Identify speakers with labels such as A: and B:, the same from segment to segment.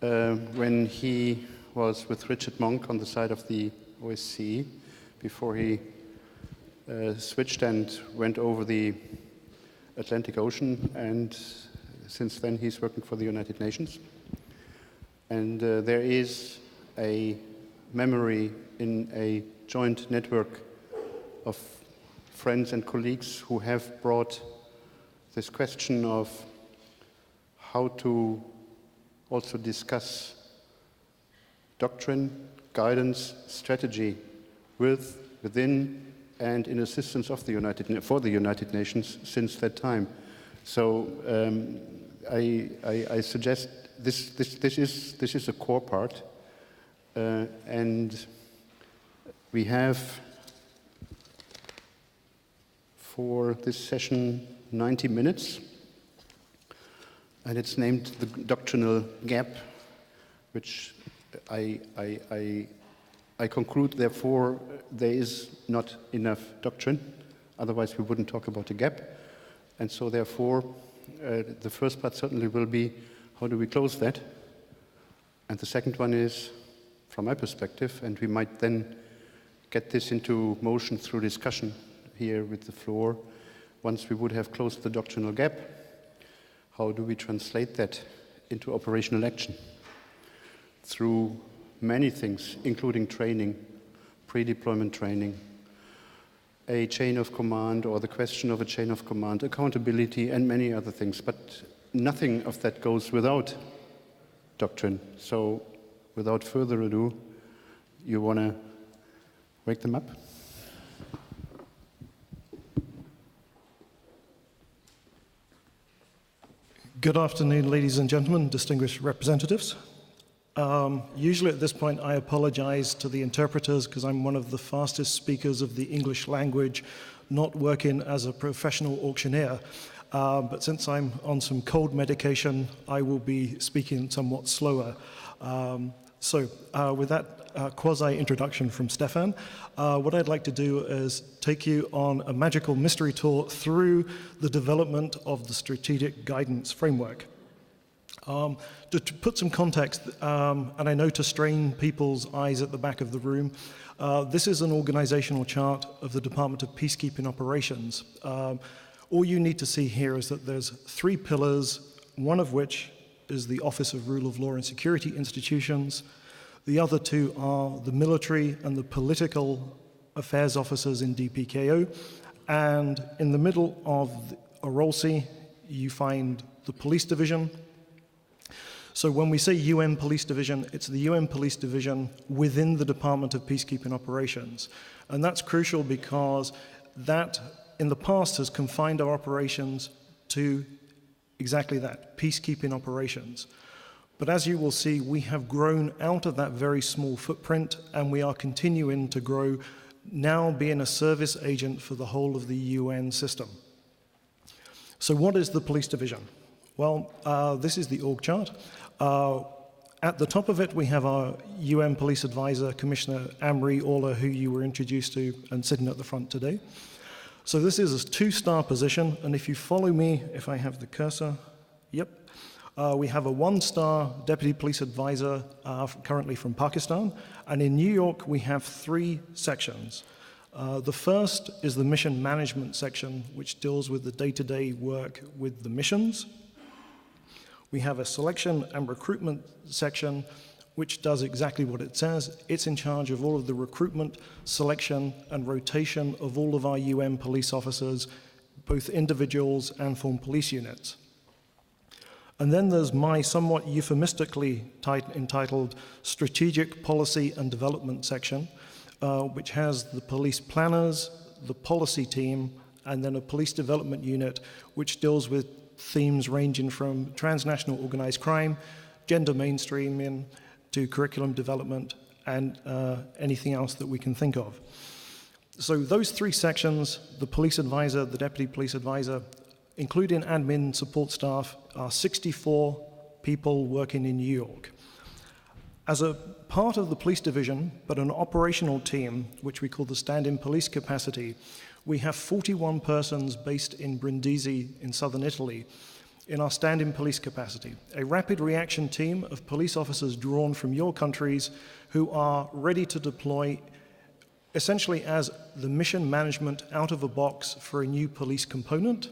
A: when he was with Richard Monk on the side of the OSCE before he switched and went over the Atlantic Ocean, and since then he's working for the United Nations. And there is a memory in a joint network of friends and colleagues who have brought this question of how to also discuss doctrine, guidance, strategy within and in assistance of the United Nations since that time. So I suggest this is a core part, and we have for this session 90 minutes, and it's named the doctrinal gap, which I conclude, therefore, there is not enough doctrine, otherwise we wouldn't talk about a gap. And so therefore, the first part certainly will be, how do we close that? And the second one is, from my perspective, and we might then get this into motion through discussion here with the floor, once we would have closed the doctrinal gap, how do we translate that into operational action? Through many things, including training, pre-deployment training, a chain of command, or the question of a chain of command, accountability, and many other things. But nothing of that goes without doctrine. So without further ado, you want to wake them up?
B: Good afternoon, ladies and gentlemen, distinguished representatives. Usually at this point, I apologize to the interpreters because I'm one of the fastest speakers of the English language, not working as a professional auctioneer. But since I'm on some cold medication, I will be speaking somewhat slower. So with that quasi-introduction from Stefan, what I'd like to do is take you on a magical mystery tour through the development of the strategic guidance framework. To put some context, and I know to strain people's eyes at the back of the room, this is an organizational chart of the Department of Peacekeeping Operations. All you need to see here is that there's 3 pillars, one of which is the Office of Rule of Law and Security Institutions. The other 2 are the military and the political affairs officers in DPKO. And in the middle of a ROLC, you find the police division. So when we say UN Police Division, it's the UN Police Division within the Department of Peacekeeping Operations. And that's crucial because that, in the past, has confined our operations to exactly that, peacekeeping operations. But as you will see, we have grown out of that very small footprint, and we are continuing to grow, now being a service agent for the whole of the UN system. So what is the police division? Well, this is the org chart. At the top of it, we have our UN Police Advisor, Commissioner Anne-Marie Orler, who you were introduced to and sitting at the front today. So this is a 2-star position, and if you follow me, if I have the cursor, yep. We have a 1-star Deputy Police Advisor, currently from Pakistan, and in New York, we have 3 sections. The first is the Mission Management section, which deals with the day-to-day work with the missions. We have a Selection and Recruitment section, which does exactly what it says. It's in charge of all of the recruitment, selection, and rotation of all of our UN police officers, both individuals and form police units. And then there's my somewhat euphemistically entitled Strategic Policy and Development section, which has the police planners, the policy team, and then a police development unit, which deals with themes ranging from transnational organized crime, gender mainstreaming, to curriculum development, and anything else that we can think of. So those 3 sections, the police advisor, the deputy police advisor, including admin support staff, are 64 people working in New York. As a part of the police division, but an operational team, which we call the stand-in police capacity, we have 41 persons based in Brindisi in southern Italy. in our stand-in police capacity, a rapid reaction team of police officers drawn from your countries who are ready to deploy essentially as the mission management out of a box for a new police component.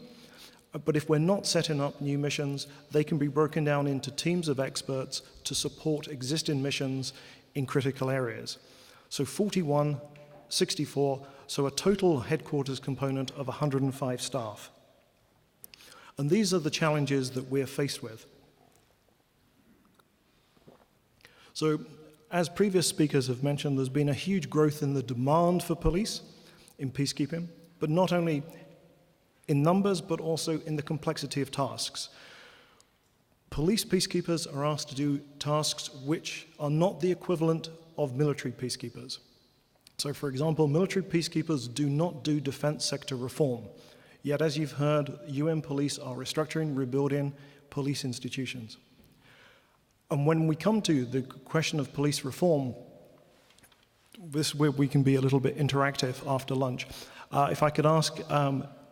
B: But if we're not setting up new missions, they can be broken down into teams of experts to support existing missions in critical areas. So 41, 64, so a total headquarters component of 105 staff. And these are the challenges that we're faced with. So, as previous speakers have mentioned, there's been a huge growth in the demand for police in peacekeeping, but not only in numbers, but also in the complexity of tasks. Police peacekeepers are asked to do tasks which are not the equivalent of military peacekeepers. So, for example, military peacekeepers do not do defense sector reform. Yet, as you've heard, UN police are restructuring, rebuilding police institutions. And when we come to the question of police reform, this is where we can be a little bit interactive after lunch. If I could ask,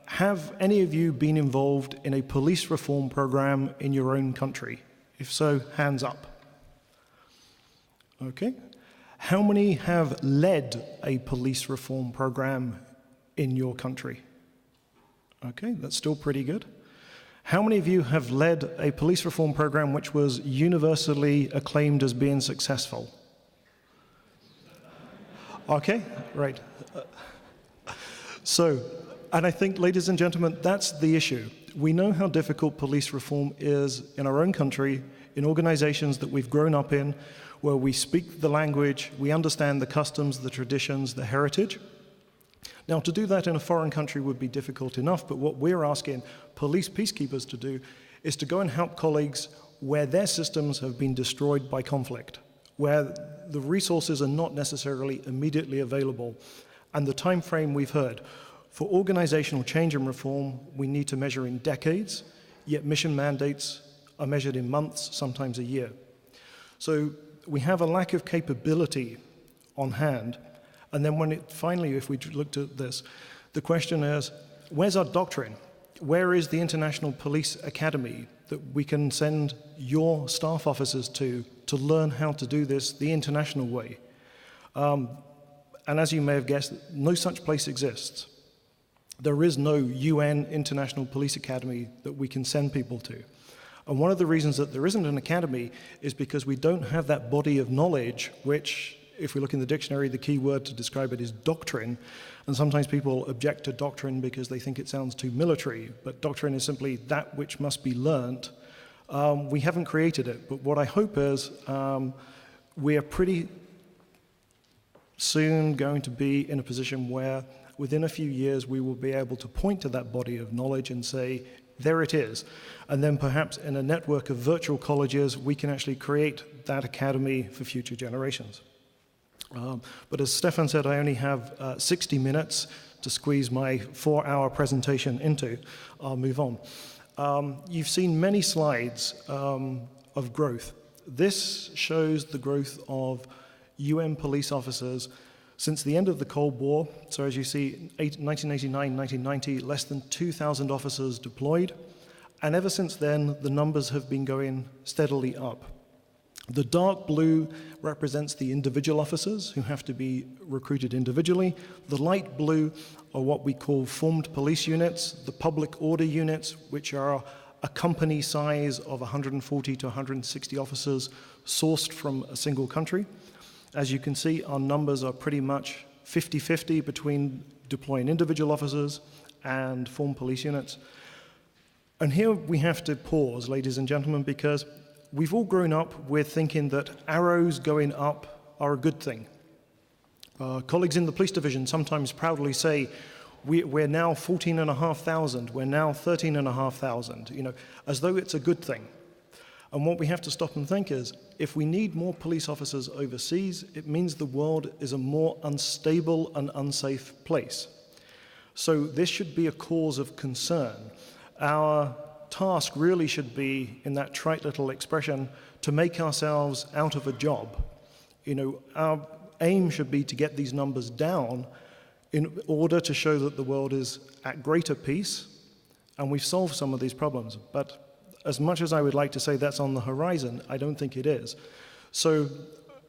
B: have any of you been involved in a police reform program in your own country? If so, hands up. Okay. How many have led a police reform program in your country? Okay, that's still pretty good. How many of you have led a police reform program which was universally acclaimed as being successful? Okay, right. And I think, ladies and gentlemen, that's the issue. We know how difficult police reform is in our own country, in organizations that we've grown up in, where we speak the language, we understand the customs, the traditions, the heritage. Now, to do that in a foreign country would be difficult enough, but what we're asking police peacekeepers to do is to go and help colleagues where their systems have been destroyed by conflict, where the resources are not necessarily immediately available, and the time frame we've heard. For organizational change and reform, we need to measure in decades, yet mission mandates are measured in months, sometimes a year. So we have a lack of capability on hand. And then finally, if we looked at this, the question is, where's our doctrine? Where is the International Police Academy that we can send your staff officers to learn how to do this the international way? And as you may have guessed, no such place exists. There is no UN International Police Academy that we can send people to. And one of the reasons that there isn't an academy is because we don't have that body of knowledge which, if we look in the dictionary, the key word to describe it is doctrine. And sometimes people object to doctrine because they think it sounds too military. But doctrine is simply that which must be learnt. We haven't created it. But what I hope is we are pretty soon going to be in a position where within a few years we will be able to point to that body of knowledge and say, there it is. And then perhaps in a network of virtual colleges, we can actually create that academy for future generations. But as Stefan said, I only have 60 minutes to squeeze my 4-hour presentation into. I'll move on. You've seen many slides of growth. This shows the growth of UN police officers since the end of the Cold War. So as you see, 1989, 1990, less than 2,000 officers deployed. And ever since then, the numbers have been going steadily up. The dark blue represents the individual officers who have to be recruited individually. The light blue are what we call formed police units, the public order units, which are a company size of 140 to 160 officers sourced from a single country. As you can see, our numbers are pretty much 50-50 between deploying individual officers and formed police units. And here we have to pause, ladies and gentlemen, because we've all grown up with thinking that arrows going up are a good thing. Colleagues in the police division sometimes proudly say, we're now 14,500, we're now 13,500, as though it's a good thing. And what we have to stop and think is, if we need more police officers overseas, it means the world is a more unstable and unsafe place. So this should be a cause of concern. Our task really should be, in that trite little expression, to make ourselves out of a job. Our aim should be to get these numbers down in order to show that the world is at greater peace, and we've solved some of these problems. But as much as I would like to say that's on the horizon, I don't think it is. So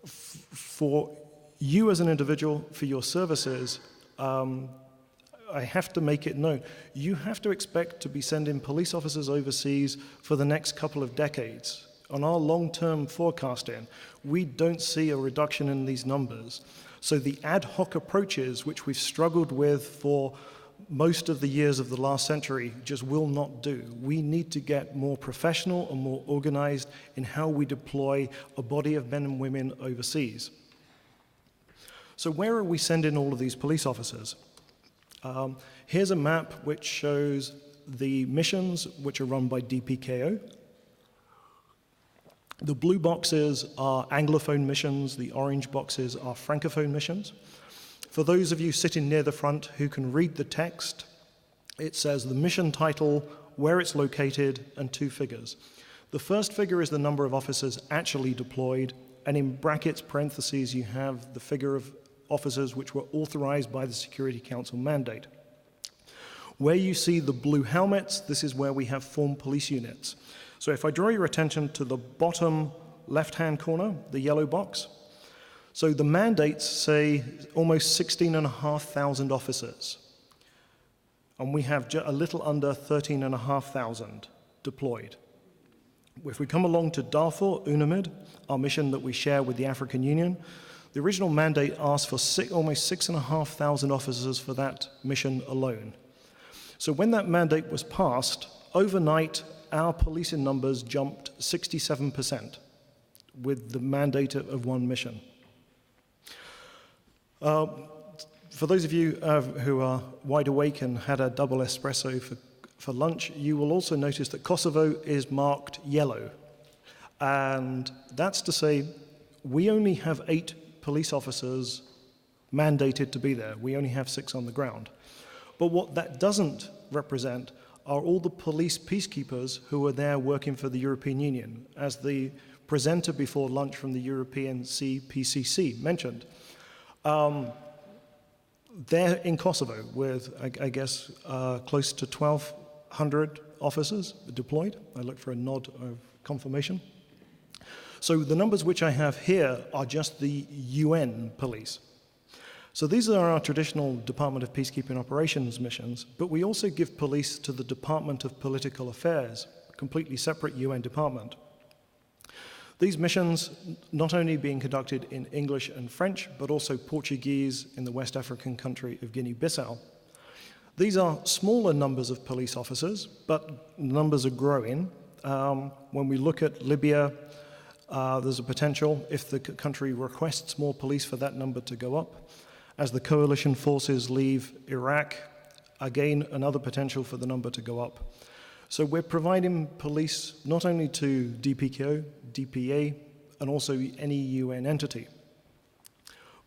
B: for you as an individual, for your services, I have to make it known. You have to expect to be sending police officers overseas for the next couple of decades. On our long-term forecasting, we don't see a reduction in these numbers. So the ad hoc approaches, which we've struggled with for most of the years of the last century, just will not do. We need to get more professional and more organized in how we deploy a body of men and women overseas. So where are we sending all of these police officers? Here's a map which shows the missions which are run by DPKO. The blue boxes are Anglophone missions, the orange boxes are Francophone missions. For those of you sitting near the front who can read the text, it says the mission title, where it's located, and 2 figures. The first figure is the number of officers actually deployed, and in brackets, parentheses, you have the figure of officers which were authorized by the Security Council mandate. Where you see the blue helmets, this is where we have formed police units. So if I draw your attention to the bottom left-hand corner, the yellow box, so the mandates say almost 16,500 officers, and we have a little under 13,500 deployed. If we come along to Darfur, UNAMID, our mission that we share with the African Union, the original mandate asked for almost 6,500 officers for that mission alone. So when that mandate was passed, overnight, our policing numbers jumped 67% with the mandate of one mission. For those of you who are wide awake and had a double espresso for lunch, you will also notice that Kosovo is marked yellow. And that's to say we only have 8 police officers mandated to be there. We only have 6 on the ground. But what that doesn't represent are all the police peacekeepers who are there working for the European Union. As the presenter before lunch from the European CPCC mentioned, they're in Kosovo with, I guess, close to 1,200 officers deployed. I look for a nod of confirmation. So the numbers which I have here are just the UN police. So these are our traditional Department of Peacekeeping Operations missions, but we also give police to the Department of Political Affairs, a completely separate UN department. These missions not only being conducted in English and French, but also Portuguese in the West African country of Guinea-Bissau. These are smaller numbers of police officers, but numbers are growing. When we look at Libya, there's a potential, if the country requests more police, for that number to go up. As the coalition forces leave Iraq, again, another potential for the number to go up. So we're providing police not only to DPKO, DPA, and also any UN entity.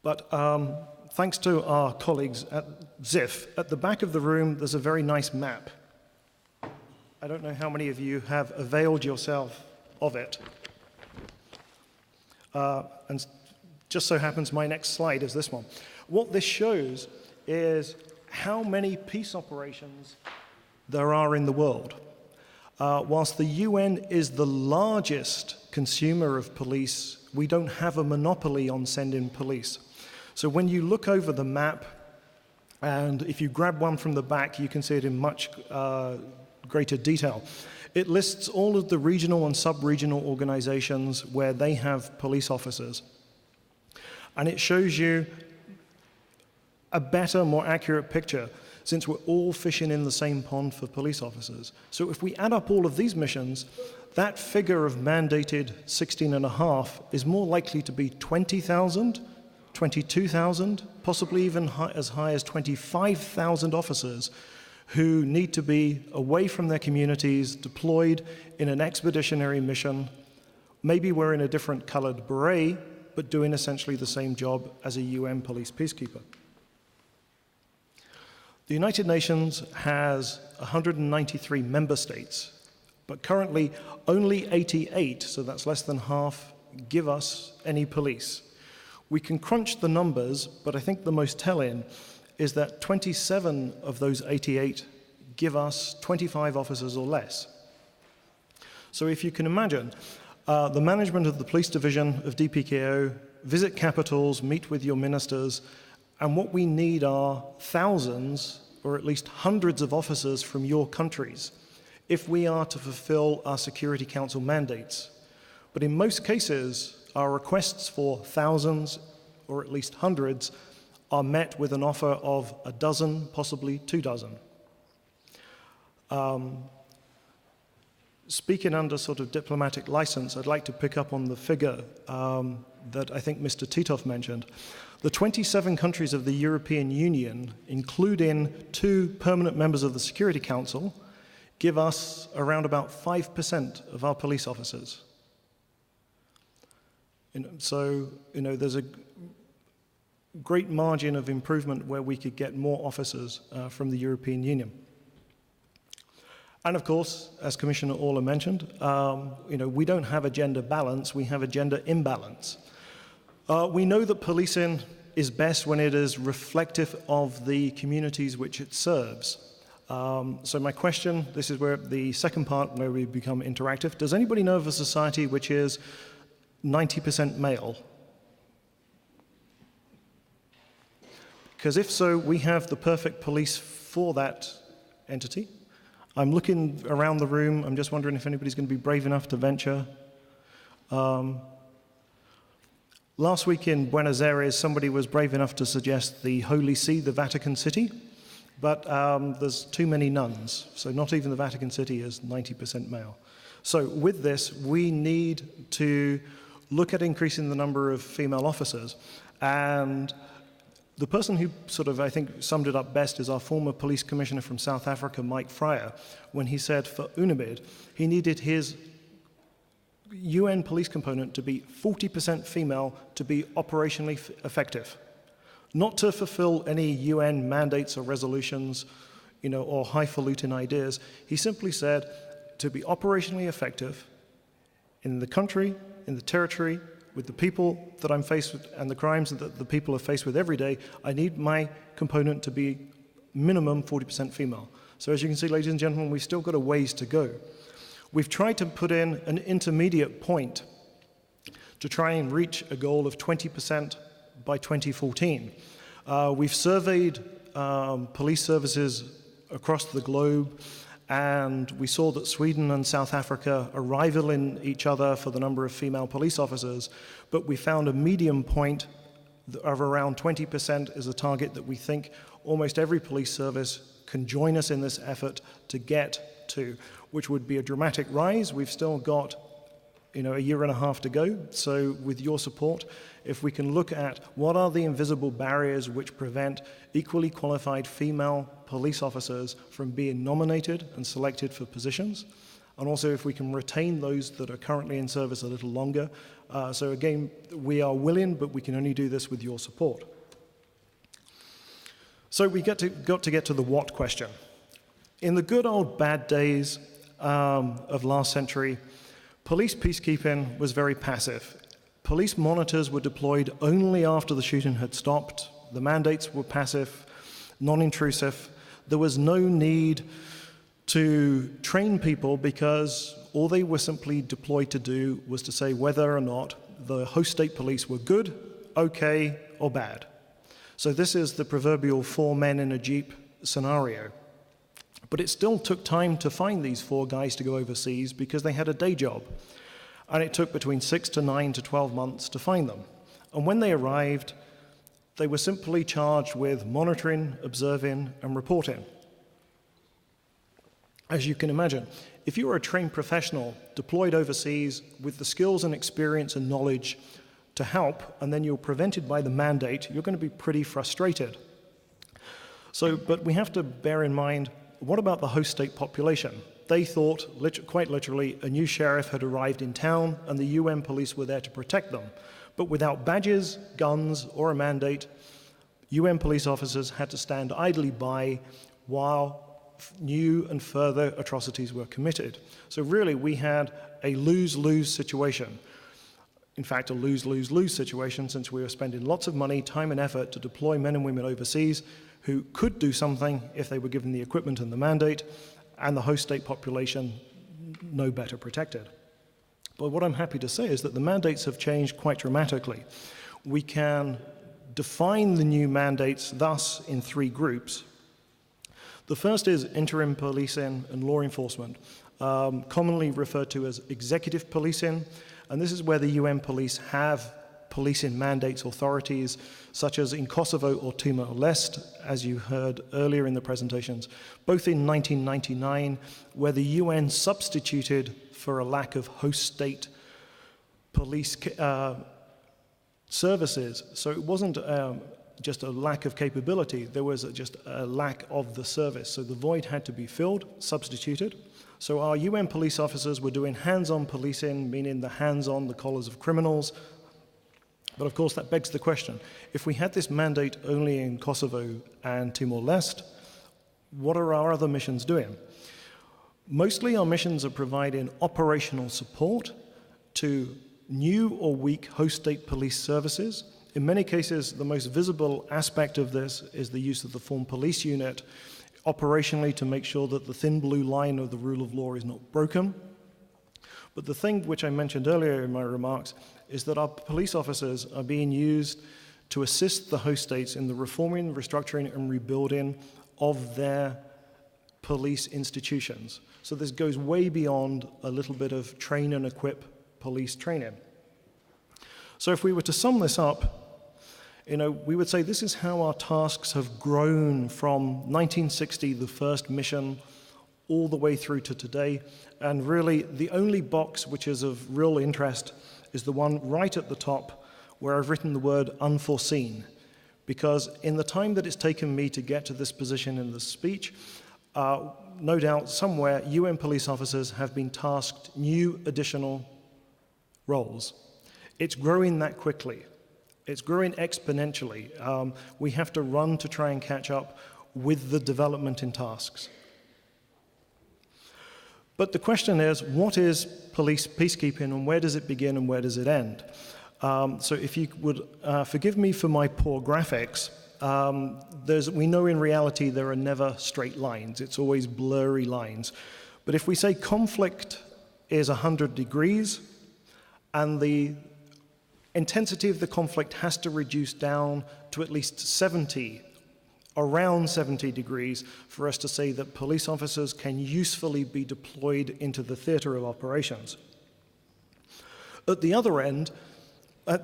B: But thanks to our colleagues at ZIF, at the back of the room, there's a very nice map. I don't know how many of you have availed yourself of it. And just so happens my next slide is this one. What this shows is how many peace operations there are in the world. Whilst the UN is the largest consumer of police, we don't have a monopoly on sending police. So when you look over the map, and if you grab one from the back, you can see it in much greater detail. It lists all of the regional and sub-regional organizations where they have police officers. And it shows you a better, more accurate picture, since we're all fishing in the same pond for police officers. So if we add up all of these missions, that figure of mandated 16.5 is more likely to be 20,000, 22,000, possibly even as high as 25,000 officers who need to be away from their communities, deployed in an expeditionary mission, maybe wearing a different colored beret, but doing essentially the same job as a UN police peacekeeper. The United Nations has 193 member states, but currently only 88, so that's less than half, give us any police. We can crunch the numbers, but I think the most telling is that 27 of those 88 give us 25 officers or less. So if you can imagine, the management of the police division of DPKO visit capitals, meet with your ministers, and what we need are thousands, or at least hundreds of officers from your countries if we are to fulfill our Security Council mandates. But in most cases, our requests for thousands, or at least hundreds, are met with an offer of a dozen, possibly 2 dozen. Speaking under sort of diplomatic license, I'd like to pick up on the figure that I think Mr. Titov mentioned. The 27 countries of the European Union, including 2 permanent members of the Security Council, give us around about 5% of our police officers. So, there's a great margin of improvement where we could get more officers from the European Union. And of course, as Commissioner Orla mentioned, we don't have a gender balance, we have a gender imbalance. We know that policing is best when it is reflective of the communities which it serves. So my question, this is where the second part where we become interactive. Does anybody know of a society which is 90% male? Because if so, we have the perfect police for that entity. I'm looking around the room. I'm just wondering if anybody's going to be brave enough to venture. Last week in Buenos Aires, somebody was brave enough to suggest the Holy See, the Vatican City, but there's too many nuns, so not even the Vatican City is 90% male. So with this, we need to look at increasing the number of female officers, and the person who sort of, I think, summed it up best is our former police commissioner from South Africa, Mike Fryer, when he said for UNAMID, he needed his UN police component to be 40% female to be operationally effective. Not to fulfill any UN mandates or resolutions, or highfalutin ideas. He simply said to be operationally effective in the country, in the territory, with the people that I'm faced with and the crimes that the people are faced with every day, I need my component to be minimum 40% female. So as you can see, ladies and gentlemen, we've still got a ways to go. We've tried to put in an intermediate point to try and reach a goal of 20% by 2014. We've surveyed police services across the globe, and we saw that Sweden and South Africa are rivaling each other for the number of female police officers, but we found a medium point of around 20% is a target that we think almost every police service can join us in this effort to get to, which would be a dramatic rise. We've still got a year and a half to go, so with your support, if we can look at what are the invisible barriers which prevent equally qualified female police officers from being nominated and selected for positions, and also if we can retain those that are currently in service a little longer. So again, we are willing, but we can only do this with your support. So we got to get to the what question. In the good old bad days of last century, police peacekeeping was very passive. Police monitors were deployed only after the shooting had stopped. The mandates were passive, non-intrusive. There was no need to train people because all they were simply deployed to do was to say whether or not the host state police were good, okay, or bad. So this is the proverbial 4 men in a jeep scenario. But it still took time to find these 4 guys to go overseas because they had a day job. And it took between 6 to 9 to 12 months to find them. And when they arrived, they were simply charged with monitoring, observing, and reporting. As you can imagine, if you are a trained professional deployed overseas with the skills and experience and knowledge to help, and then you're prevented by the mandate, you're going to be pretty frustrated. But we have to bear in mind, what about the host state population? They thought, quite literally, a new sheriff had arrived in town and the UN police were there to protect them. But without badges, guns, or a mandate, UN police officers had to stand idly by while new and further atrocities were committed. So really, we had a lose-lose situation. In fact, a lose-lose-lose situation, since we were spending lots of money, time, and effort to deploy men and women overseas who could do something if they were given the equipment and the mandate, and the host state population no better protected. But what I'm happy to say is that the mandates have changed quite dramatically. We can define the new mandates thus in 3 groups. The first is interim policing and law enforcement, commonly referred to as executive policing, and this is where the UN police have policing mandates authorities, such as in Kosovo or Timor-Leste, as you heard earlier in the presentations, both in 1999, where the UN substituted for a lack of host state police services. So it wasn't just a lack of capability, there was just a lack of the service. So the void had to be filled, substituted. So our UN police officers were doing hands-on policing, meaning the hands-on the collars of criminals. But of course that begs the question, if we had this mandate only in Kosovo and Timor-Leste, what are our other missions doing? Mostly our missions are providing operational support to new or weak host state police services. In many cases, the most visible aspect of this is the use of the formed police unit operationally to make sure that the thin blue line of the rule of law is not broken. But the thing which I mentioned earlier in my remarks is that our police officers are being used to assist the host states in the reforming, restructuring, and rebuilding of their police institutions. So this goes way beyond a little bit of train and equip police training. So if we were to sum this up, we would say this is how our tasks have grown from 1960, the first mission, all the way through to today. And really, the only box which is of real interest is the one right at the top where I've written the word unforeseen. Because in the time that it's taken me to get to this position in the speech, no doubt somewhere UN police officers have been tasked new additional roles. It's growing that quickly. It's growing exponentially. We have to run to try and catch up with the development in tasks. But the question is, what is police peacekeeping and where does it begin and where does it end? So if you would forgive me for my poor graphics, we know in reality there are never straight lines. It's always blurry lines. But if we say conflict is 100 degrees and the intensity of the conflict has to reduce down to at least 70, around 70 degrees, for us to say that police officers can usefully be deployed into the theater of operations. At the other end,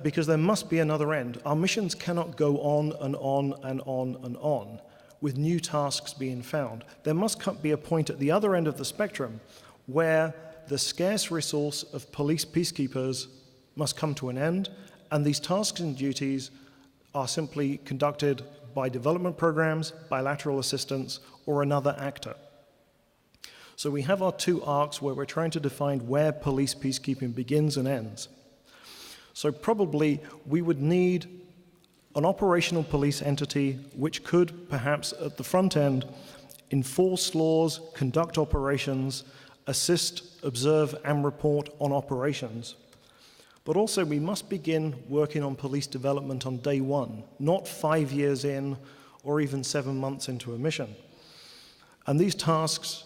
B: because there must be another end, our missions cannot go on and on and on and on with new tasks being found. There must be a point at the other end of the spectrum where the scarce resource of police peacekeepers must come to an end, and these tasks and duties are simply conducted by development programs, bilateral assistance, or another actor. So we have our 2 arcs where we're trying to define where police peacekeeping begins and ends. So probably we would need an operational police entity which could perhaps at the front end enforce laws, conduct operations, assist, observe, and report on operations. But also we must begin working on police development on day 1, not 5 years in or even 7 months into a mission. And these tasks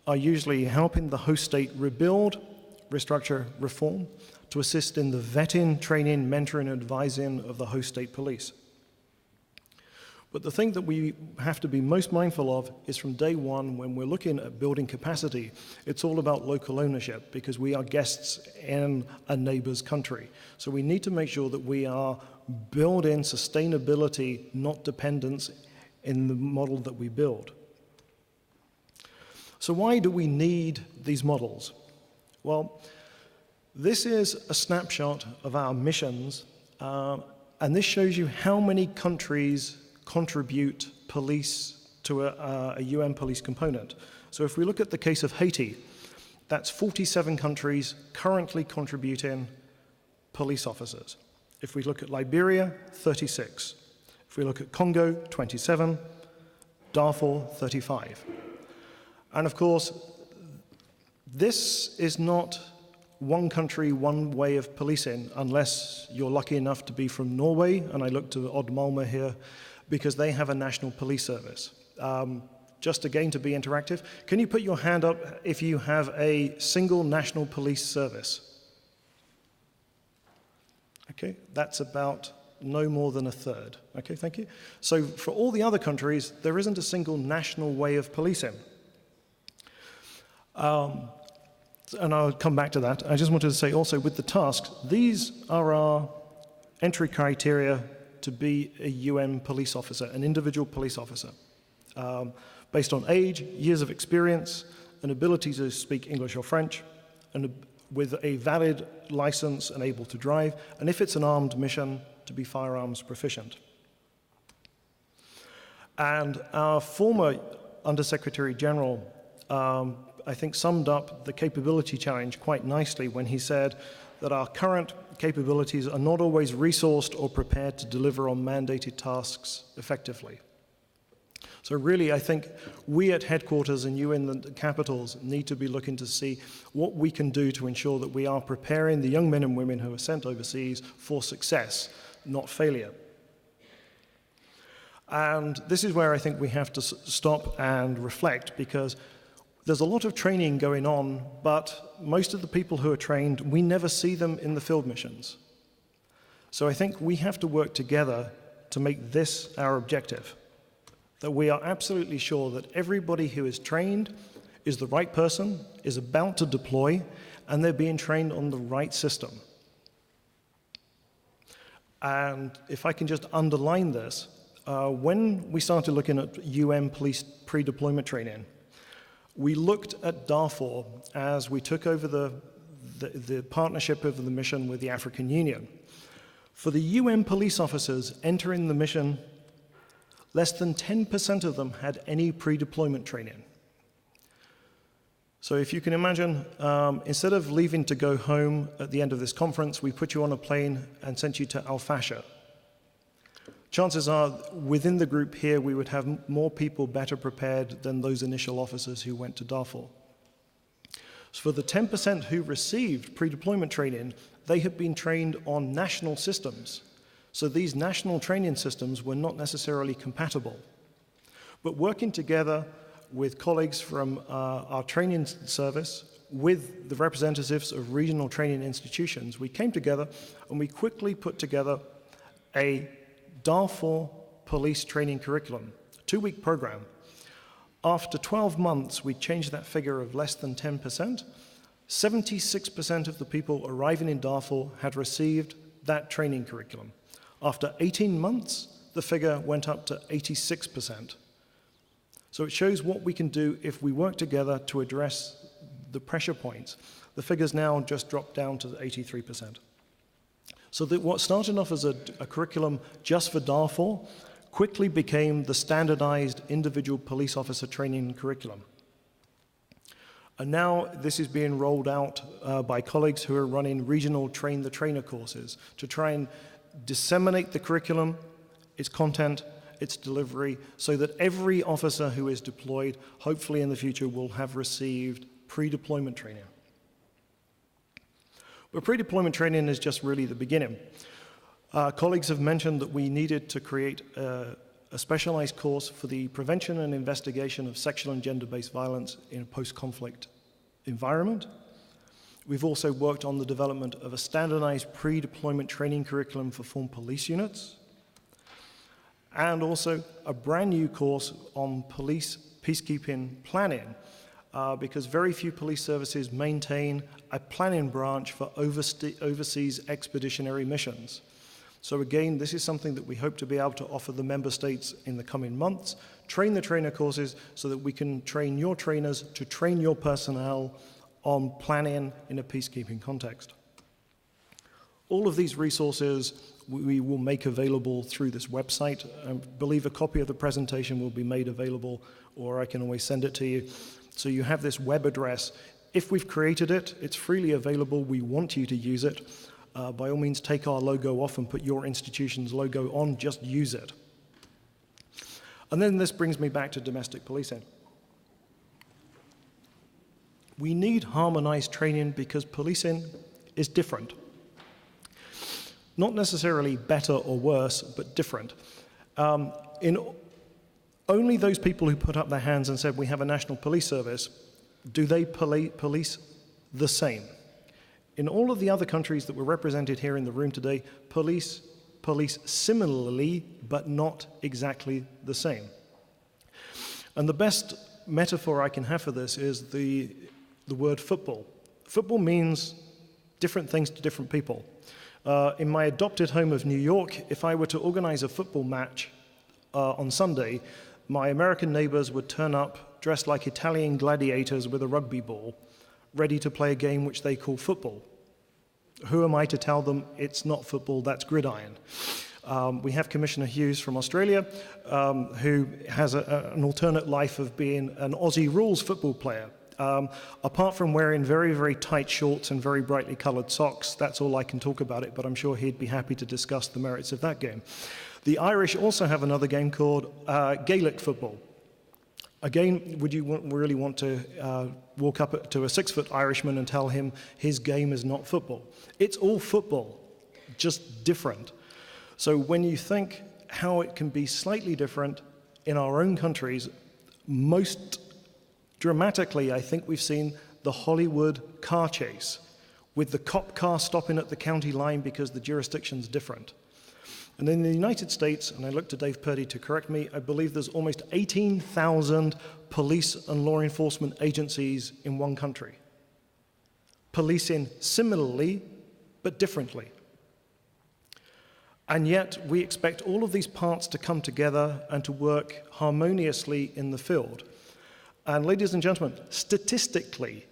B: are usually helping the host state rebuild, restructure, reform, to assist in the vetting, training, mentoring, and advising of the host state police. But the thing that we have to be most mindful of is from day 1, when we're looking at building capacity, it's all about local ownership because we are guests in a neighbor's country. So we need to make sure that we are building sustainability, not dependence, in the model that we build. So why do we need these models? Well, this is a snapshot of our missions, and this shows you how many countries contribute police to a UN police component. So if we look at the case of Haiti, that's 47 countries currently contributing police officers. If we look at Liberia, 36. If we look at Congo, 27. Darfur, 35. And of course, this is not one country, one way of policing, unless you're lucky enough to be from Norway, and I look to Odd Malmer here, because they have a national police service. just again to be interactive, can you put your hand up if you have a single national police service? Okay, that's about no more than a third. Okay, thank you. So for all the other countries, there isn't a single national way of policing. And I'll come back to that. I just wanted to say also with the tasks, these are our entry criteria to be a UN police officer, an individual police officer, based on age, years of experience, an ability to speak English or French, and with a valid license and able to drive, and if it's an armed mission, to be firearms proficient. And our former Undersecretary General, I think, summed up the capability challenge quite nicely when he said that our current capabilities are not always resourced or prepared to deliver on mandated tasks effectively. So really, I think we at headquarters and you in the capitals need to be looking to see what we can do to ensure that we are preparing the young men and women who are sent overseas for success, not failure. And this is where I think we have to stop and reflect, because there's a lot of training going on, but most of the people who are trained, we never see them in the field missions. So I think we have to work together to make this our objective, that we are absolutely sure that everybody who is trained is the right person, is about to deploy, and they're being trained on the right system. And if I can just underline this, when we started looking at UN police pre-deployment training, we looked at Darfur as we took over the partnership of the mission with the African Union. For the UN police officers entering the mission, less than 10% of them had any pre-deployment training. So if you can imagine, instead of leaving to go home at the end of this conference, we put you on a plane and sent you to Al Fasher. Chances are, within the group here, we would have more people better prepared than those initial officers who went to Darfur. So for the 10% who received pre-deployment training, they had been trained on national systems. So these national training systems were not necessarily compatible. But working together with colleagues from our training service, with the representatives of regional training institutions, we came together and we quickly put together a Darfur police training curriculum, a 2-week program. After 12 months, we changed that figure of less than 10%. 76% of the people arriving in Darfur had received that training curriculum. After 18 months, the figure went up to 86%. So it shows what we can do if we work together to address the pressure points. The figures now just dropped down to 83%. So that what started off as a curriculum just for Darfur quickly became the standardized individual police officer training curriculum. And now this is being rolled out by colleagues who are running regional Train the Trainer courses to try and disseminate the curriculum, its content, its delivery, so that every officer who is deployed, hopefully in the future, will have received pre-deployment training. But pre-deployment training is just really the beginning. Colleagues have mentioned that we needed to create a specialized course for the prevention and investigation of sexual and gender-based violence in a post-conflict environment. We've also worked on the development of a standardized pre-deployment training curriculum for former police units, and also a brand new course on police peacekeeping planning, because very few police services maintain a planning branch for overseas expeditionary missions. So again, this is something that we hope to be able to offer the member states in the coming months, train the trainer courses so that we can train your trainers to train your personnel on planning in a peacekeeping context. All of these resources we will make available through this website. I believe a copy of the presentation will be made available, or I can always send it to you. So you have this web address. If we've created it, it's freely available. We want you to use it. By all means, take our logo off and put your institution's logo on. Just use it. And then this brings me back to domestic policing. We need harmonized training because policing is different. Not necessarily better or worse, but different. only those people who put up their hands and said we have a national police service, do they police the same? In all of the other countries that were represented here in the room today, police similarly, but not exactly the same. And the best metaphor I can have for this is the word football. Football means different things to different people. In my adopted home of New York, if I were to organize a football match on Sunday, my American neighbors would turn up dressed like Italian gladiators with a rugby ball, ready to play a game which they call football. Who am I to tell them it's not football, that's gridiron? We have Commissioner Hughes from Australia, who has an alternate life of being an Aussie rules football player. Apart from wearing very, very tight shorts and very brightly coloured socks, that's all I can talk about it, but I'm sure he'd be happy to discuss the merits of that game. The Irish also have another game called Gaelic football. Again, would you really want to walk up to a 6-foot Irishman and tell him his game is not football? It's all football, just different. So when you think how it can be slightly different in our own countries, most dramatically, I think we've seen the Hollywood car chase, with the cop car stopping at the county line because the jurisdiction's different. And in the United States, and I look to Dave Purdy to correct me, I believe there's almost 18,000 police and law enforcement agencies in one country, policing similarly but differently. And yet we expect all of these parts to come together and to work harmoniously in the field. And ladies and gentlemen, statistically,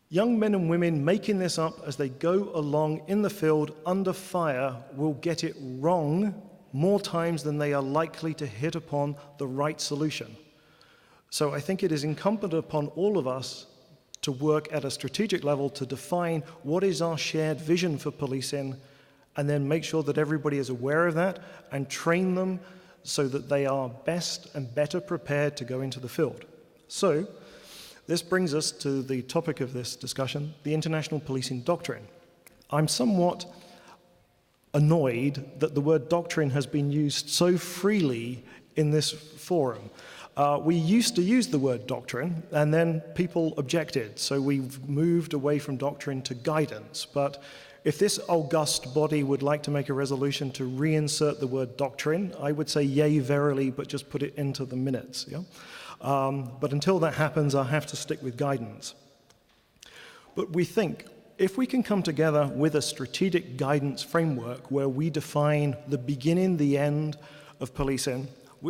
B: young men and women making this up as they go along in the field under fire will get it wrong more times than they are likely to hit upon the right solution. So I think it is incumbent upon all of us to work at a strategic level to define what is our shared vision for policing, and then make sure that everybody is aware of that and train them so that they are best and better prepared to go into the field. So, this brings us to the topic of this discussion, the international policing doctrine. I'm somewhat annoyed that the word doctrine has been used so freely in this forum. We used to use the word doctrine, and then people objected, so we've moved away from doctrine to guidance. But if this august body would like to make a resolution to reinsert the word doctrine, I would say yea verily, but just put it into the minutes. Yeah? But until that happens, I'll have to stick with guidance. But we think if we can come together with a strategic guidance framework where we define the beginning, the end of policing,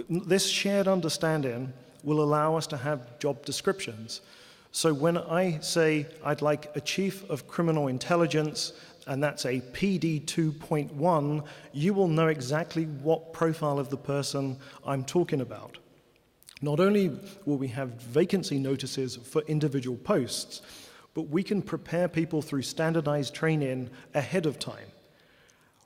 B: this shared understanding will allow us to have job descriptions. So when I say I'd like a chief of criminal intelligence, and that's a PD 2.1, you will know exactly what profile of the person I'm talking about. Not only will we have vacancy notices for individual posts, but we can prepare people through standardized training ahead of time.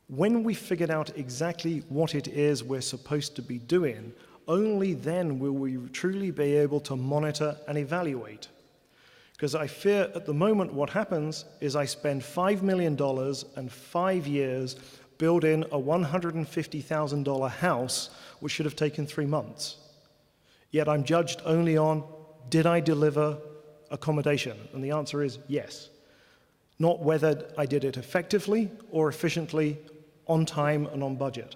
B: When we figured out exactly what it is we're supposed to be doing, only then will we truly be able to monitor and evaluate. Because I fear at the moment what happens is I spend $5 million and 5 years building a $150,000 house, which should have taken 3 months. Yet I'm judged only on, did I deliver accommodation? And the answer is yes. Not whether I did it effectively or efficiently, on time and on budget.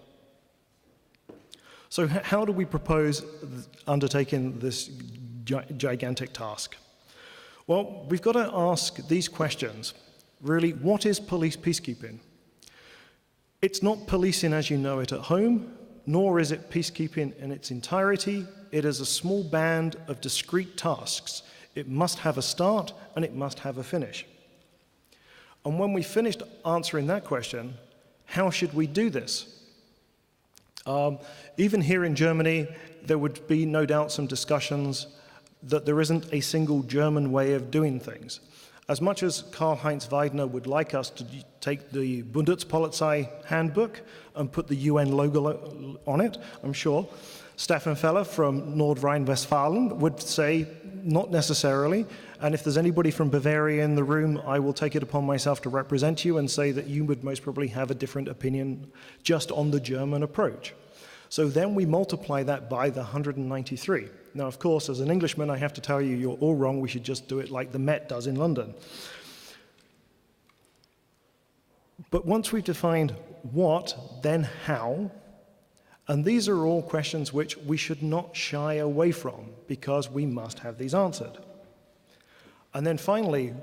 B: So how do we propose undertaking this gigantic task? Well, we've got to ask these questions. Really, what is police peacekeeping? It's not policing as you know it at home, nor is it peacekeeping in its entirety. It is a small band of discrete tasks. It must have a start and it must have a finish. And when we finished answering that question, how should we do this? Even here in Germany, there would be no doubt some discussions that there isn't a single German way of doing things. As much as Karl-Heinz Weidner would like us to take the Bundespolizei handbook and put the UN logo on it, I'm sure, Stefan Feller from Nord Rhine-Westphalen would say not necessarily, and if there's anybody from Bavaria in the room, I will take it upon myself to represent you and say that you would most probably have a different opinion just on the German approach. So then we multiply that by the 193. Now, of course, as an Englishman, I have to tell you, you're all wrong. We should just do it like the Met does in London. But once we've defined what, then how, and these are all questions which we should not shy away from because we must have these answered. And then finally,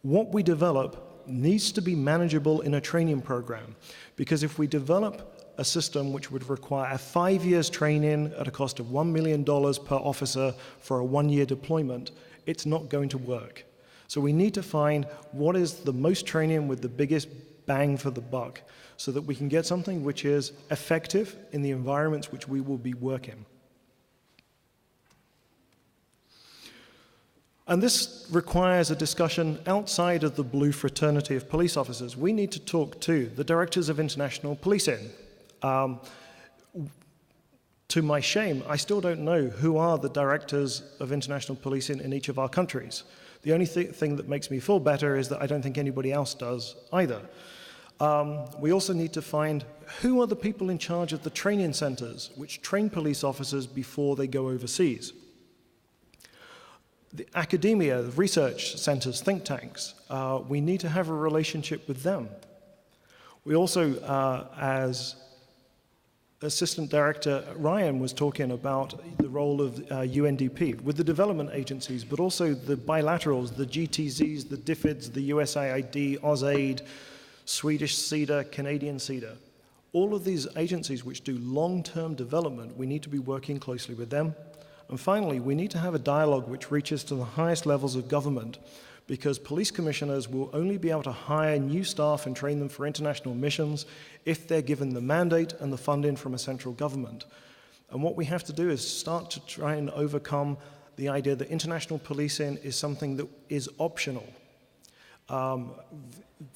B: what we develop needs to be manageable in a training program, because if we develop a system which would require 5 years training at a cost of $1 million per officer for a 1-year deployment, it's not going to work. So we need to find what is the most training with the biggest bang for the buck so that we can get something which is effective in the environments which we will be working. And this requires a discussion outside of the blue fraternity of police officers. We need to talk to the directors of international policing. To my shame, I still don't know who are the directors of international policing in each of our countries. The only thing that makes me feel better is that I don't think anybody else does either. We also need to find who are the people in charge of the training centers which train police officers before they go overseas. The academia, the research centers, think tanks, we need to have a relationship with them. We also, as Assistant Director Ryan was talking about the role of UNDP with the development agencies, but also the bilaterals, the GTZs, the DFIDs, the USAID, AusAid, Swedish CEDA, Canadian CEDA. All of these agencies which do long-term development, we need to be working closely with them. And finally, we need to have a dialogue which reaches to the highest levels of government, because police commissioners will only be able to hire new staff and train them for international missions if they're given the mandate and the funding from a central government. And what we have to do is start to try and overcome the idea that international policing is something that is optional.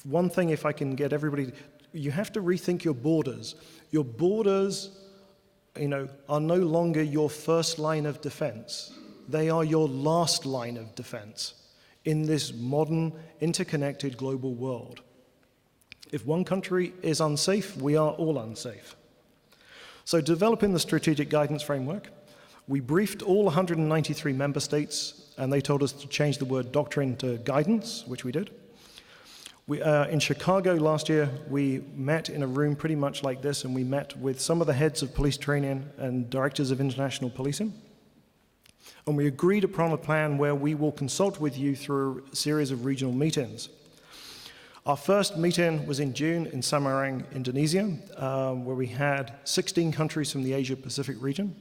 B: One thing, if I can get everybody, you have to rethink your borders. Your borders, are no longer your first line of defense. They are your last line of defense in this modern, interconnected global world. If one country is unsafe, we are all unsafe. So developing the strategic guidance framework, we briefed all 193 member states, and they told us to change the word doctrine to guidance, which we did. In Chicago last year, we met in a room pretty much like this, and we met with some of the heads of police training and directors of international policing. And we agreed upon a plan where we will consult with you through a series of regional meetings. Our first meeting was in June in Samarang, Indonesia, where we had 16 countries from the Asia-Pacific region.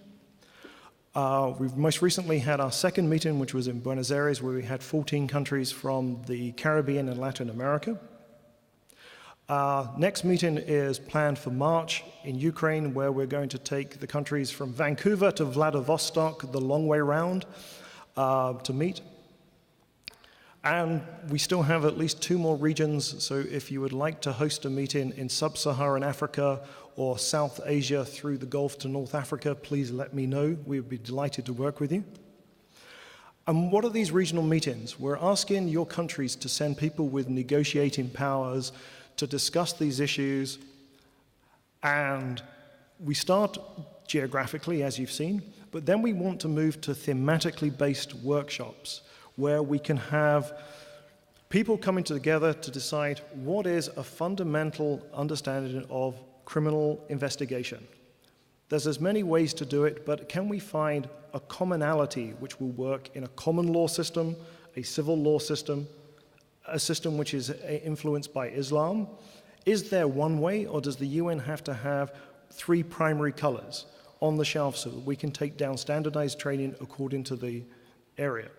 B: We've most recently had our second meeting, which was in Buenos Aires, where we had 14 countries from the Caribbean and Latin America. Our next meeting is planned for March in Ukraine, where we're going to take the countries from Vancouver to Vladivostok, the long way round, to meet. And we still have at least 2 more regions, so if you would like to host a meeting in sub-Saharan Africa or South Asia through the Gulf to North Africa, please let me know. We would be delighted to work with you. And what are these regional meetings? We're asking your countries to send people with negotiating powers to discuss these issues, and we start geographically, as you've seen, but then we want to move to thematically based workshops where we can have people coming together to decide what is a fundamental understanding of criminal investigation. There's as many ways to do it, but can we find a commonality which will work in a common law system, a civil law system, a system which is influenced by Islam? Is there one way, or does the UN have to have 3 primary colors on the shelf so that we can take down standardized training according to the area?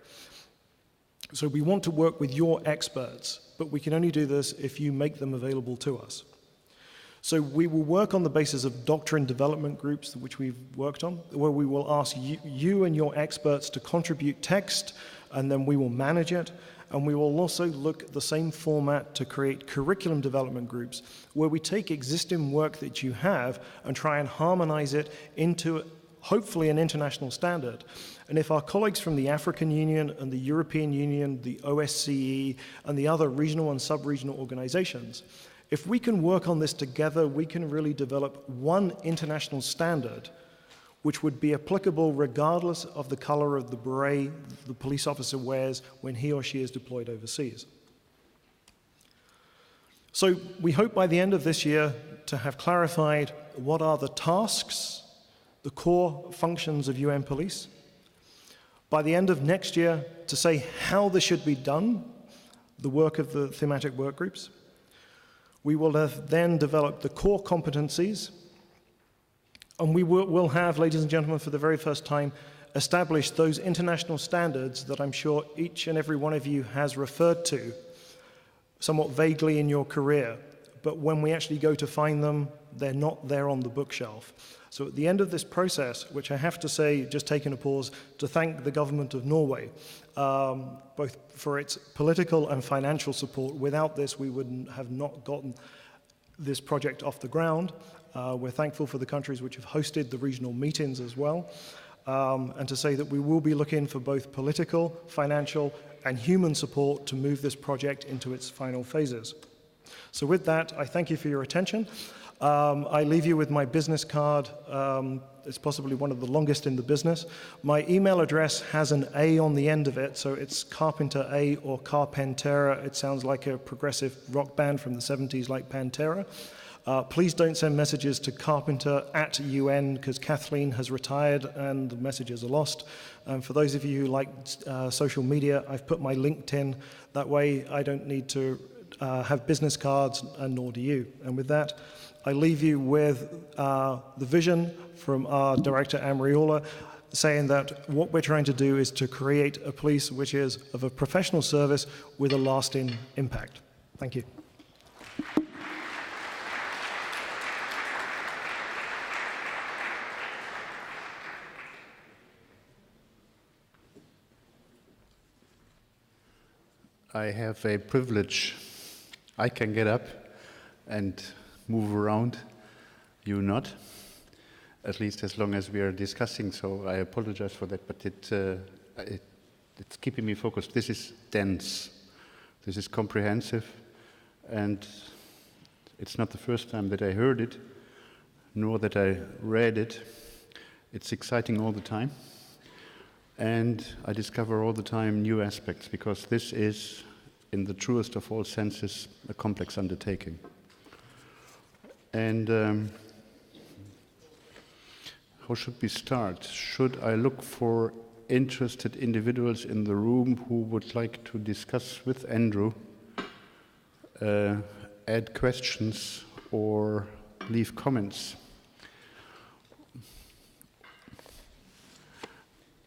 B: So we want to work with your experts, but we can only do this if you make them available to us. So we will work on the basis of doctrine development groups, which we've worked on, where we will ask you and your experts to contribute text, and then we will manage it. And we will also look at the same format to create curriculum development groups, where we take existing work that you have and try and harmonize it into hopefully an international standard. And if our colleagues from the African Union and the European Union, the OSCE, and the other regional and sub-regional organizations, If we can work on this together, we can really develop one international standard which would be applicable regardless of the color of the beret the police officer wears when he or she is deployed overseas. So we hope by the end of this year to have clarified what are the tasks, the core functions of UN Police. By the end of next year, to say how this should be done, the work of the thematic work groups. We will have then developed the core competencies, and we will have, ladies and gentlemen, for the very first time, established those international standards that I'm sure each and every one of you has referred to somewhat vaguely in your career, but when we actually go to find them, they're not there on the bookshelf. So at the end of this process, which I have to say, just taking a pause, to thank the government of Norway, both for its political and financial support. Without this, we would have not gotten this project off the ground. We're thankful for the countries which have hosted the regional meetings as well. And to say that we will be looking for both political, financial, and human support to move this project into its final phases. So with that, I thank you for your attention. I leave you with my business card. It's possibly one of the longest in the business. My email address has an A on the end of it, so it's Carpenter A or Carpentera. It sounds like a progressive rock band from the 70s like Pantera. Please don't send messages to carpenter@UN because Kathleen has retired and the messages are lost. For those of you who like social media, I've put my LinkedIn. That way I don't need to have business cards, and nor do you. And with that, I leave you with the vision from our director, Amriola, saying that what we're trying to do is to create a police which is of a professional service with a lasting impact. Thank you.
A: I have a privilege. I can get up and move around, you not, at least as long as we are discussing, so I apologize for that, but it's keeping me focused. This is dense, this is comprehensive, and it's not the first time that I heard it, nor that I read it. It's exciting all the time, and I discover all the time new aspects, because this is, in the truest of all senses, a complex undertaking. And how should we start? Should I look for interested individuals in the room who would like to discuss with Andrew, add questions or leave comments?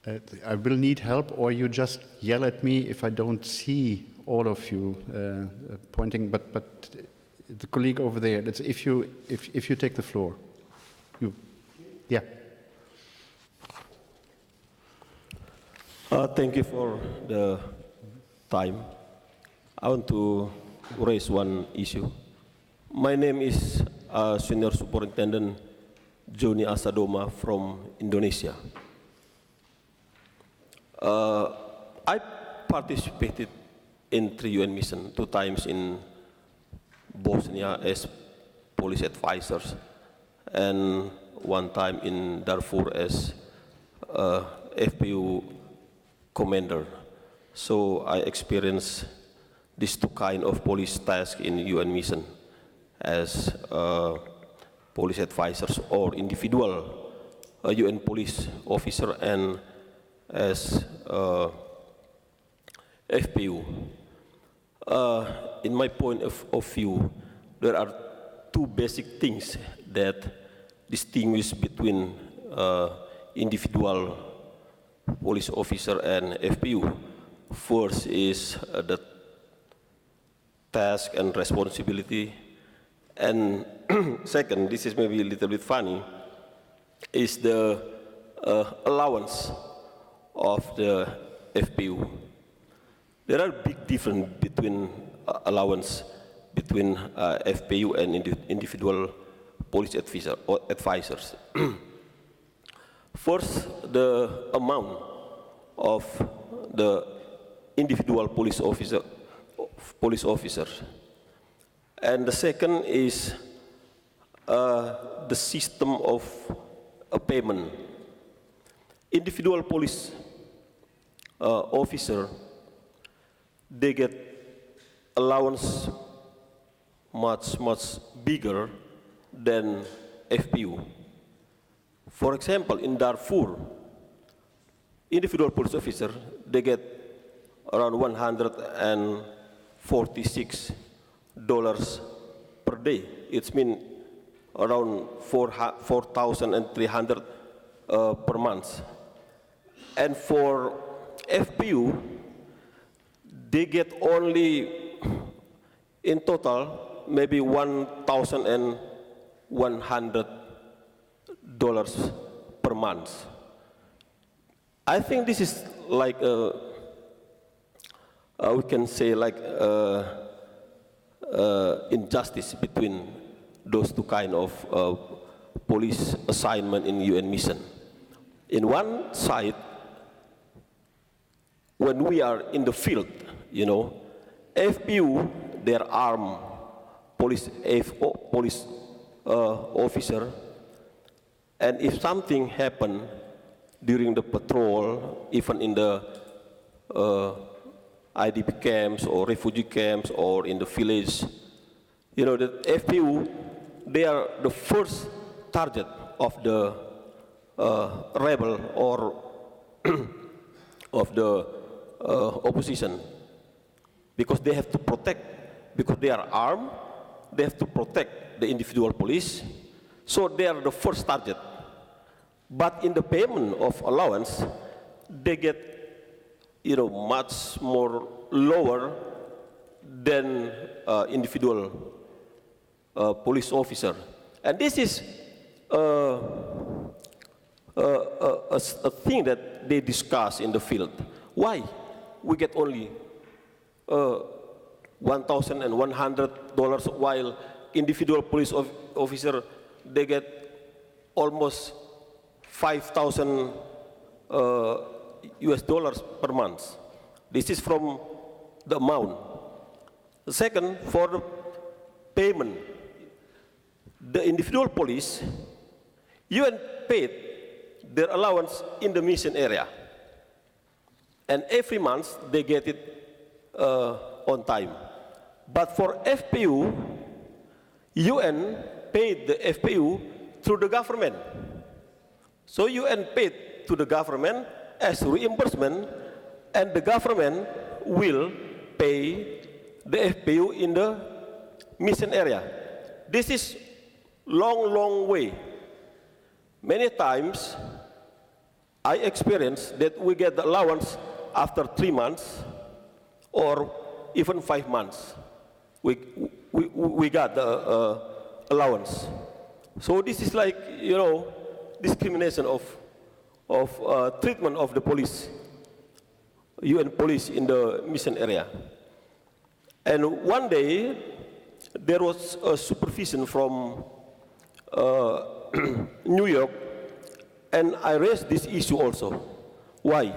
A: I will need help, or you just yell at me if I don't see all of you pointing, but the colleague over there, that's if you take the floor. You, yeah.
C: Thank you for the time. I want to raise one issue. My name is Senior Superintendent Joni Asadoma from Indonesia. I participated in 3 UN missions, 2 times in Bosnia as police advisors, and 1 time in Darfur as FPU commander. So I experienced these 2 kinds of police tasks in UN mission as police advisors or individual UN police officer and as FPU. In my point of view, there are 2 basic things that distinguish between individual police officer and FPU. First is the task and responsibility, and second, this is maybe a little bit funny, is the allowance of the FPU. There are big difference between allowance between FPU and individual police advisors. First, the amount of the individual police officers. And the second is the system of a payment. Individual police officer, they get allowance much bigger than FPU. For example, in Darfur, individual police officer, they get around $146 per day. It's mean around 4,300 per month. And for FPU, they get only, in total, maybe $1,100 per month. I think this is like we can say like injustice between those two kind of police assignment in UN mission. In one side, when we are in the field, you know, FPU, their armed police officer, and if something happen during the patrol, even in the IDP camps or refugee camps or in the village, you know, the FPU, they are the first target of the rebel or of the opposition, because they have to protect, because they are armed, they have to protect the individual police, so they are the first target. But in the payment of allowance, they get, you know, much more lower than individual police officer. And this is a thing that they discuss in the field. Why we get only $1,100 while individual police officer, they get almost 5,000 US dollars per month. This is from the amount. The second, for the payment, the individual police, UN paid their allowance in the mission area. And every month they get it on time. But for FPU, UN paid the FPU through the government. So UN paid to the government as reimbursement, and the government will pay the FPU in the mission area. This is long way. Many times I experience that we get the allowance after 3 months or even 5 months. We got the allowance. So this is like, you know, discrimination of treatment of the police, UN police in the mission area. And one day there was a supervision from New York, and I raised this issue also. Why?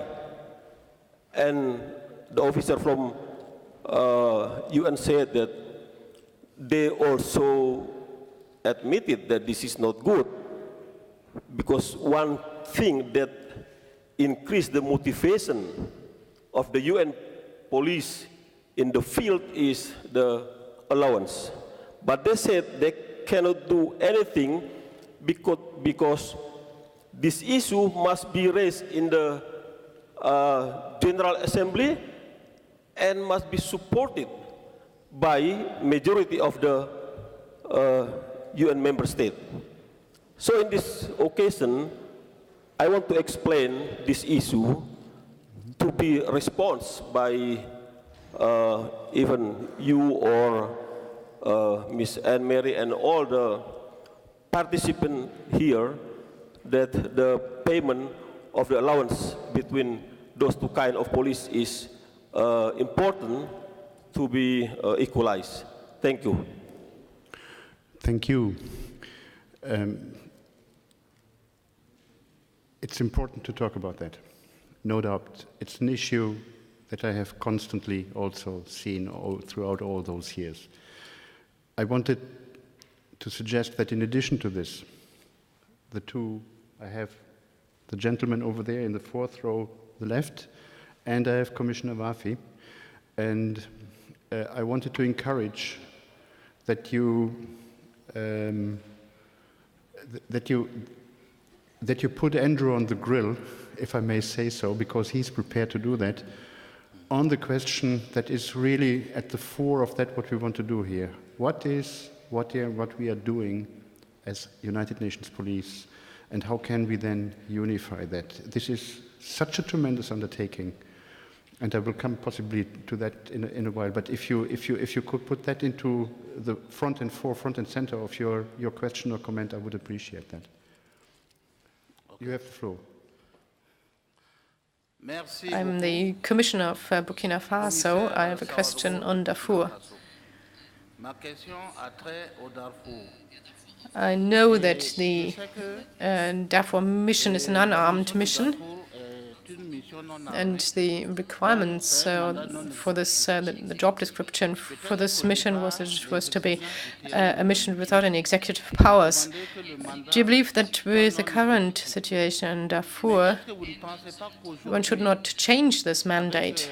C: And the officer from UN said that they also admitted that this is not good, because one thing that increased the motivation of the UN police in the field is the allowance. But they said they cannot do anything because this issue must be raised in the General Assembly and must be supported by majority of the UN member state. So in this occasion, I want to explain this issue to be responsive by even you or Ms. Anne Mary and all the participants here, that the payment of the allowance between those two kinds of police is important to be equalized. Thank you.
A: Thank you. It's important to talk about that. No doubt. It's an issue that I have constantly also seen throughout all those years. I wanted to suggest that in addition to this, I have the gentleman over there in the fourth row, the left, and I have Commissioner Wafi. And I wanted to encourage that you put Andrew on the grill, if I may say so, because he's prepared to do that, on the question that is really at the fore of that what we want to do here. What we are doing as United Nations Police, and how can we then unify that? This is such a tremendous undertaking, and I will come possibly to that in a while. But if you could put that into the front and center of your question or comment, I would appreciate that. Okay. You have the floor.
D: I'm the Commissioner of Burkina Faso. I have a question on Darfur. I know that the Darfur mission is an unarmed mission, and the requirements for this, the job description for this mission was to be a mission without any executive powers. Do you believe that with the current situation in Darfur, one should not change this mandate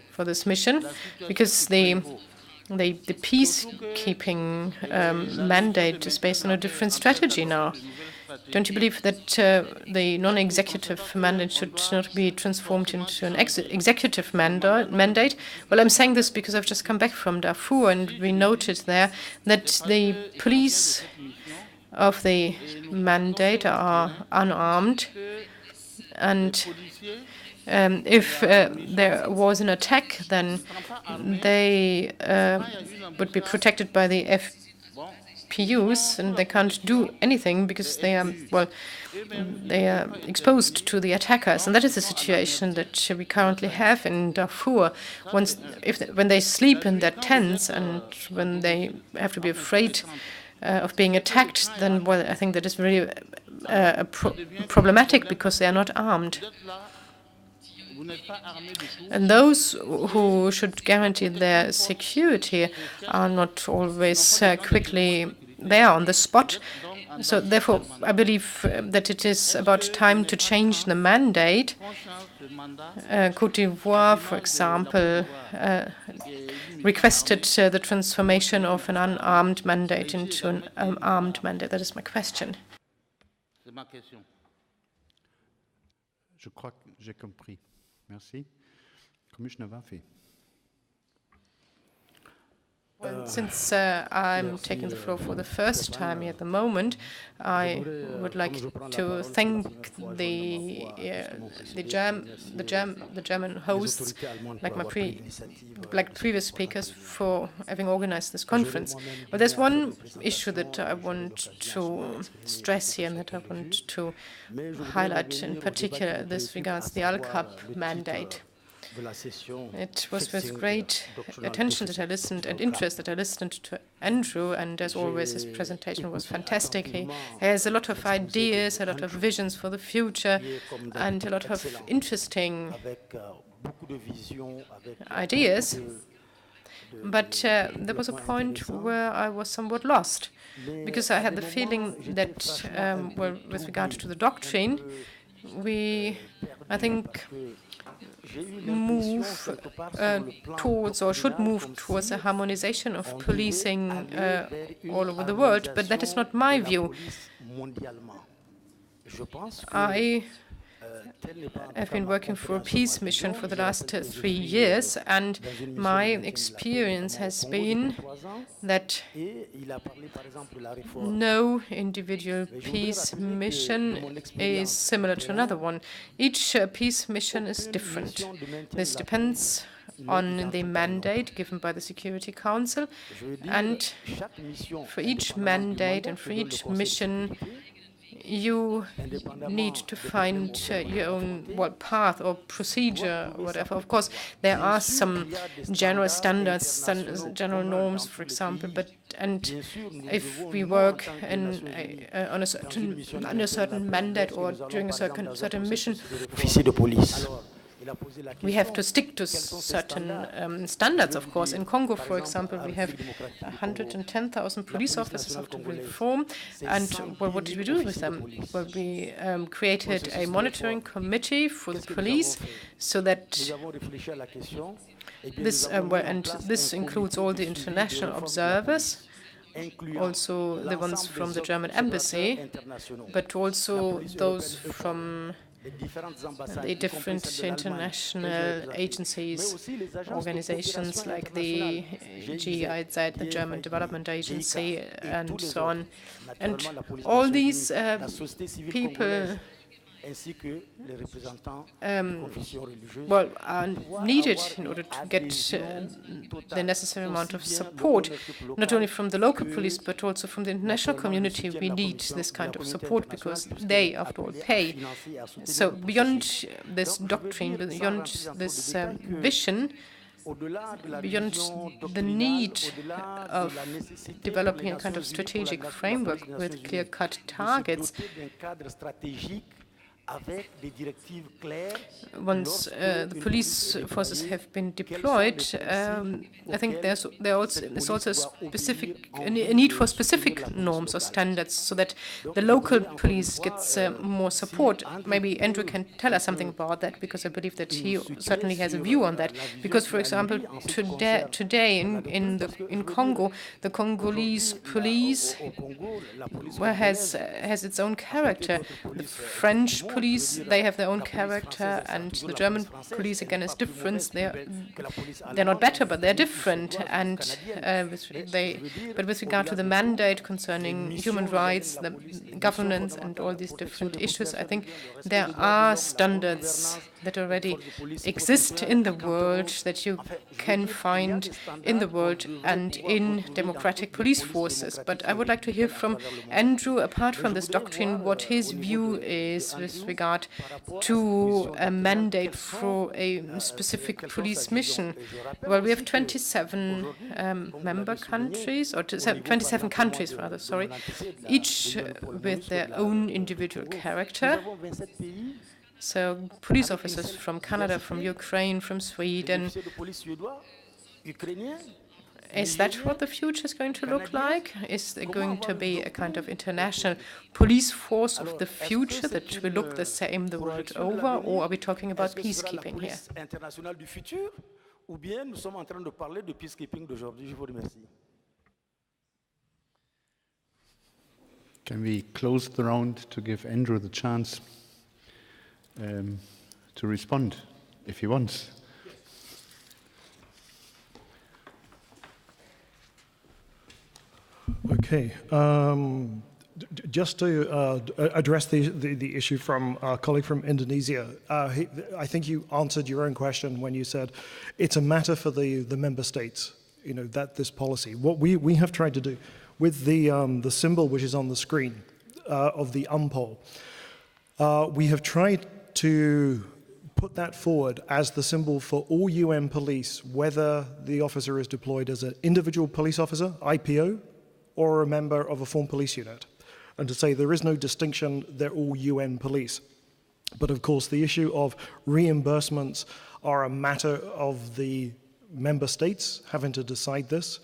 D: for this mission? Because the peacekeeping mandate is based on a different strategy now. Don't you believe that the non-executive mandate should not be transformed into an executive mandate? Well, I'm saying this because I've just come back from Darfur, and we noted there that the police of the mandate are unarmed, and if there was an attack, then they would be protected by the FPUs, and they can't do anything because they are exposed to the attackers. And that is the situation that we currently have in Darfur. When they sleep in their tents and when they have to be afraid of being attacked, then, well, I think that is really problematic because they are not armed. And those who should guarantee their security are not always quickly there on the spot. So therefore, I believe that it is about time to change the mandate. Côte d'Ivoire, for example, requested the transformation of an unarmed mandate into an armed mandate. That is my question.
A: Je crois que j'ai compris. Merci. Commissioner Wafi.
D: Well, since I'm taking the floor for the first time here at the moment, I would like to thank the German hosts, like previous speakers, for having organized this conference. But there's one issue that I want to stress here and that I want to highlight in particular. This regards the Al-Kab mandate. It was with great attention that I listened and interest that I listened to Andrew, and as always, his presentation was fantastic. He has a lot of ideas, a lot of visions for the future, and a lot of interesting ideas. But there was a point where I was somewhat lost, because I had the feeling that, well, with regard to the doctrine, we, I think, move towards, or should move towards, a harmonization of policing all over the world, but that is not my view. I have been working for a peace mission for the last 3 years, and my experience has been that no individual peace mission is similar to another one. Each peace mission is different. This depends on the mandate given by the Security Council, and for each mandate and for each mission, you need to find your own path or procedure or whatever. Of course, there are some general standards, some general norms, for example, but if we work on a certain, under a certain mandate or during a certain mission, we have to stick to certain standards, of course. In Congo, for example, we have 110,000 police officers after reform. And well, what did we do with them? Well, we created a monitoring committee for the police so that this, and this includes all the international observers, also the ones from the German embassy, but also those from the different international agencies, organizations like the GIZ, the German Development Agency, and so on. And all these people well, are needed in order to get the necessary amount of support, not only from the local police, but also from the international community. We need this kind of support because they, after all, pay. So beyond this doctrine, beyond this vision, beyond the need of developing a kind of strategic framework with clear-cut targets, once the police forces have been deployed, I think there's also a need for specific norms or standards so that the local police gets more support. Maybe Andrew can tell us something about that, because I believe that he certainly has a view on that. Because, for example, today in Congo, the Congolese police has its own character. The French police, they have their own character, and the German police again is different. They're not better, but they're different. And but with regard to the mandate concerning human rights, the governance, and all these different issues, I think there are standards that already exist in the world that you can find in the world and in democratic police forces. But I would like to hear from Andrew, apart from this doctrine, what his view is with regard to a mandate for a specific police mission. Well, we have 27 member countries, or 27 countries rather, sorry, each with their own individual character. So police officers from Canada, from Ukraine, from Sweden. Is that what the future is going to look like? Is there going to be a kind of international police force of the future that will look the same the world over, or are we talking about peacekeeping here?
A: Can we close the round to give Andrew the chance to respond, if he wants?
B: Okay. Just to address the issue from our colleague from Indonesia, I think you answered your own question when you said it's a matter for the member states, that this policy. What we have tried to do with the symbol which is on the screen of the UMPOL, we have tried to put that forward as the symbol for all UN police, whether the officer is deployed as an individual police officer, IPO, or a member of a formed police unit. And to say there is no distinction, they're all UN police. But of course, the issue of reimbursements are a matter of the member states having to decide this.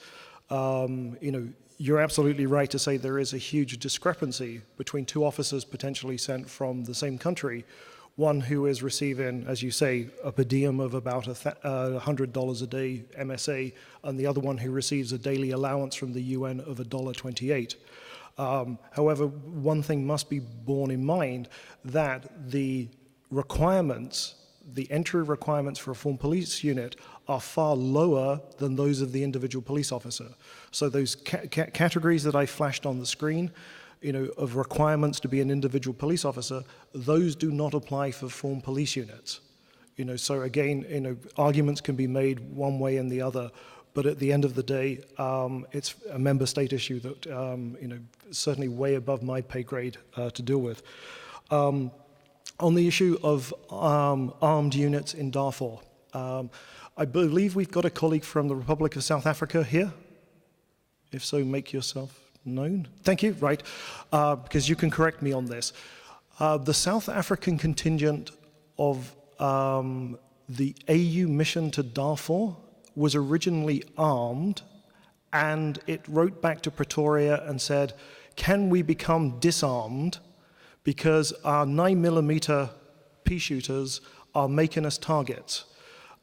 B: You're absolutely right to say there is a huge discrepancy between two officers potentially sent from the same country, one who is receiving, as you say, a per diem of about $100 a day MSA, and the other one who receives a daily allowance from the UN of $1.28. However, one thing must be borne in mind, that the requirements, the entry requirements for a formed police unit are far lower than those of the individual police officer. So those categories that I flashed on the screen, of requirements to be an individual police officer, those do not apply for formed police units. So again, arguments can be made one way and the other, but at the end of the day, it's a member state issue that, certainly way above my pay grade to deal with. On the issue of armed units in Darfur, I believe we've got a colleague from the Republic of South Africa here. If so, make yourself known. Thank you, right, because you can correct me on this. The South African contingent of the AU mission to Darfur was originally armed, and it wrote back to Pretoria and said, can we become disarmed because our 9mm pea shooters are making us targets?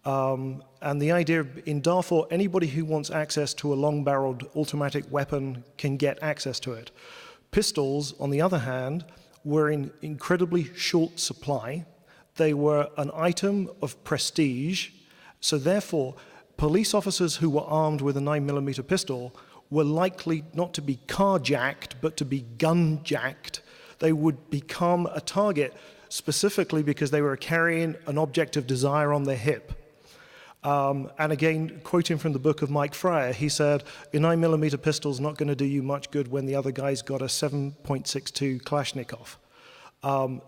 B: And the idea in Darfur, anybody who wants access to a long-barreled automatic weapon can get access to it. Pistols, on the other hand, were in incredibly short supply. They were an item of prestige, so therefore, police officers who were armed with a 9mm pistol were likely not to be carjacked, but to be gunjacked. They would become a target specifically because they were carrying an object of desire on their hip. And again, quoting from the book of Mike Fryer, he said, a 9mm pistol's not going to do you much good when the other guy's got a 7.62 Kalashnikov.